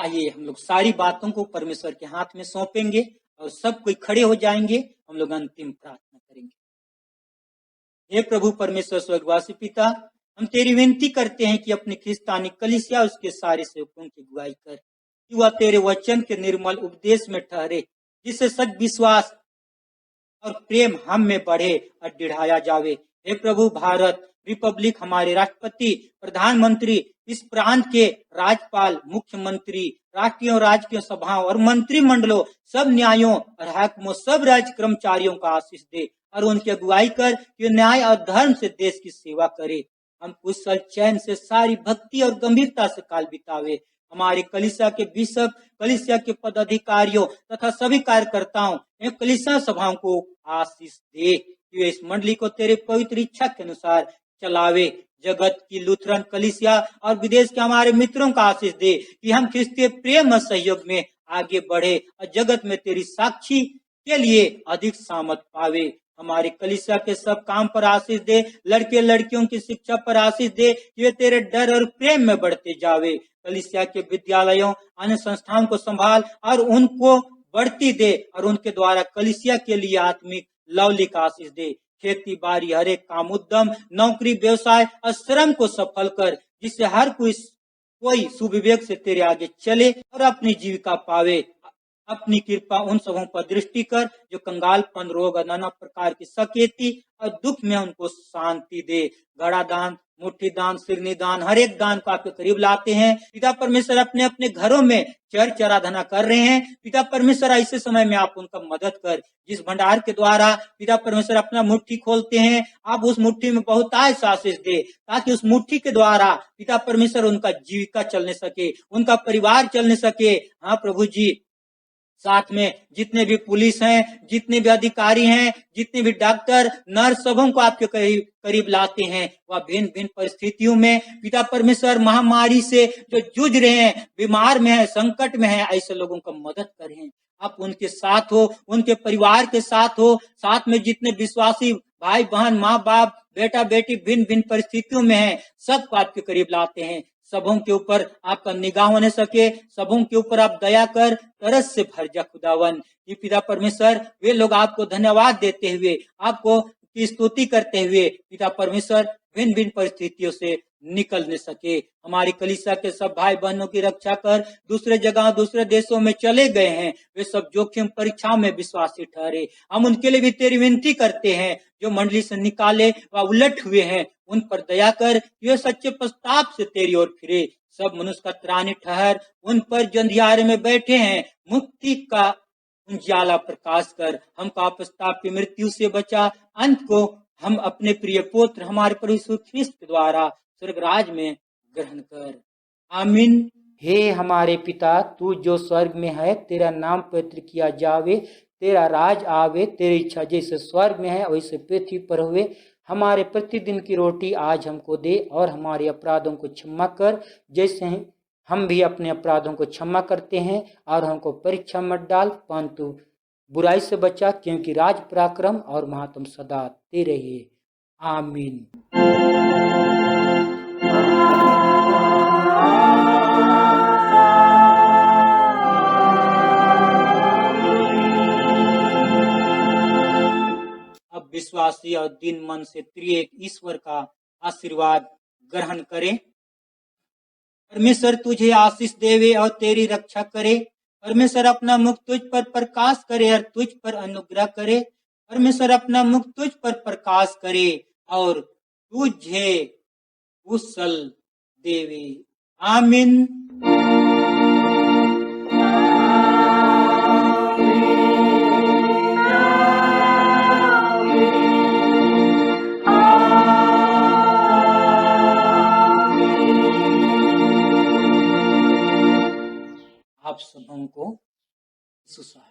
आइए हम लोग सारी बातों को परमेश्वर के हाथ में सौंपेंगे और सब कोई खड़े हो जाएंगे। हम लोग अंतिम प्रार्थना करेंगे। हे प्रभु परमेश्वर स्वर्गवासी पिता, हम तेरी विनती करते हैं कि अपनी ख्रिस्तानी कलीसिया उसके सारे सेवकों की अगुवाई कर, कि वह तेरे वचन के निर्मल उपदेश में ठहरे, जिससे सच विश्वास और प्रेम हम में बढ़े और बढ़ाया जावे। हे प्रभु, भारत रिपब्लिक, हमारे राष्ट्रपति, प्रधानमंत्री, इस प्रांत के राज्यपाल, मुख्यमंत्री, राष्ट्रीय और राजकीय सभाओं और मंत्रिमंडलों, सब न्यायों और हाकिमों, सब राज्य कर्मचारियों का आशीष दे और उनकी अगुवाई कर कि न्याय और धर्म से देश की सेवा करे। हम कुशल चैन से सारी भक्ति और गंभीरता से काल बितावे। हमारे कलीसिया के बिशप, कलीसिया के पदाधिकारियों तथा सभी कार्यकर्ताओं एवं कलीसिया सभाओं को आशीष दे कि वे इस मंडली को तेरे पवित्र इच्छा के अनुसार चलावे। जगत की लूथरन कलीसिया और विदेश के हमारे मित्रों का आशीष दे कि हम ख्रिस्तीय प्रेम और सहयोग में आगे बढ़े और जगत में तेरी साक्षी के लिए अधिक सामर्थ पावे। हमारे कलीसिया के सब काम पर आशीष दे। लड़के लड़कियों की शिक्षा पर आशीष दे कि वे तेरे डर और प्रेम में बढ़ते जावे। कलीसिया के विद्यालयों, अन्य संस्थाओं को संभाल और उनको बढ़ती दे और उनके द्वारा कलीसिया के लिए आत्मिक लौलिक आशीष दे। खेती बाड़ी, हर एक काम, उद्यम, नौकरी, व्यवसाय और श्रम को सफल कर, जिससे हर कोई सुविवेक से तेरे आगे चले और अपनी जीविका पावे। अपनी कृपा उन सबों पर दृष्टि कर जो कंगालपन, रोग और नाना प्रकार की सकेती और दुख में उनको शांति दे। घड़ा दान, मुट्ठी दान, सिरनी दान, हर एक दान को आपके करीब लाते हैं। पिता परमेश्वर अपने अपने घरों में चर्च आराधना कर रहे हैं। पिता परमेश्वर, ऐसे समय में आप उनका मदद कर। जिस भंडार के द्वारा पिता परमेश्वर अपना मुट्ठी खोलते हैं, आप उस मुट्ठी में बहुतायत आशीष दे, ताकि उस मुट्ठी के द्वारा पिता परमेश्वर उनका जीविका चलने सके, उनका परिवार चलने सके। हाँ प्रभु जी, साथ में जितने भी पुलिस हैं, जितने भी अधिकारी हैं, जितने भी डॉक्टर, नर्स, सबों को आपके करीब लाते हैं। वह भिन्न भिन्न परिस्थितियों में पिता परमेश्वर महामारी से जो जूझ रहे हैं, बीमार में है, संकट में है, ऐसे लोगों का मदद करें। आप उनके साथ हो, उनके परिवार के साथ हो। साथ में जितने विश्वासी भाई बहन, माँ बाप, बेटा बेटी भिन्न भिन्न परिस्थितियों में है, सबको आपके करीब लाते हैं। सबों के ऊपर आपका निगाह होने सके, सबों के ऊपर आप दया कर, तरस से भर जा खुदावन। ये पिता परमेश्वर, वे लोग आपको धन्यवाद देते हुए, आपको की स्तुति करते हुए पिता परमेश्वर भिन्न भिन्न परिस्थितियों से निकल न सके। हमारी कलीसिया के सब भाई बहनों की रक्षा कर। दूसरे जगह, दूसरे देशों में चले गए हैं, वे सब जोखिम परीक्षाओं में विश्वासी ठहरे। हम उनके लिए भी तेरी विनती करते हैं। जो मंडली से निकाले व उलट हुए हैं, उन पर दया कर, वे सच्चे प्रस्ताव से तेरी ओर फिरे। सब मनुष्य का त्राणी ठहर। उन पर जो अंधियारे में बैठे हैं, मुक्ति का उजाला प्रकाश कर। हमको अपस्ताप की मृत्यु से बचा। अंत को हम अपने प्रिय पुत्र हमारे प्रभु यीशु ख्रिस्त के द्वारा स्वर्ग राज में ग्रहण कर। आमीन। हे हमारे पिता, तू जो स्वर्ग में है, तेरा नाम पवित्र किया जावे, तेरा राज आवे, तेरी इच्छा जैसे स्वर्ग में है वैसे पृथ्वी पर हुए। हमारे प्रतिदिन की रोटी आज हमको दे और हमारे अपराधों को क्षमा कर, जैसे हम भी अपने अपराधों को क्षमा करते हैं, और हमको परीक्षा मत डाल, परंतु बुराई से बचा, क्योंकि राज, पराक्रम और महात्म सदा तेरे ही। आमीन। अब विश्वासी और दिन मन से त्रिएक ईश्वर का आशीर्वाद ग्रहण करें। परमेश्वर तुझे आशीष देवे और तेरी रक्षा करे। परमेश्वर अपना मुख तुझ पर प्रकाश करे और तुझ पर अनुग्रह करे। परमेश्वर अपना मुख तुझ पर प्रकाश करे और तुझे कुशल देवे। आमीन। आप सबों को सुसहाय।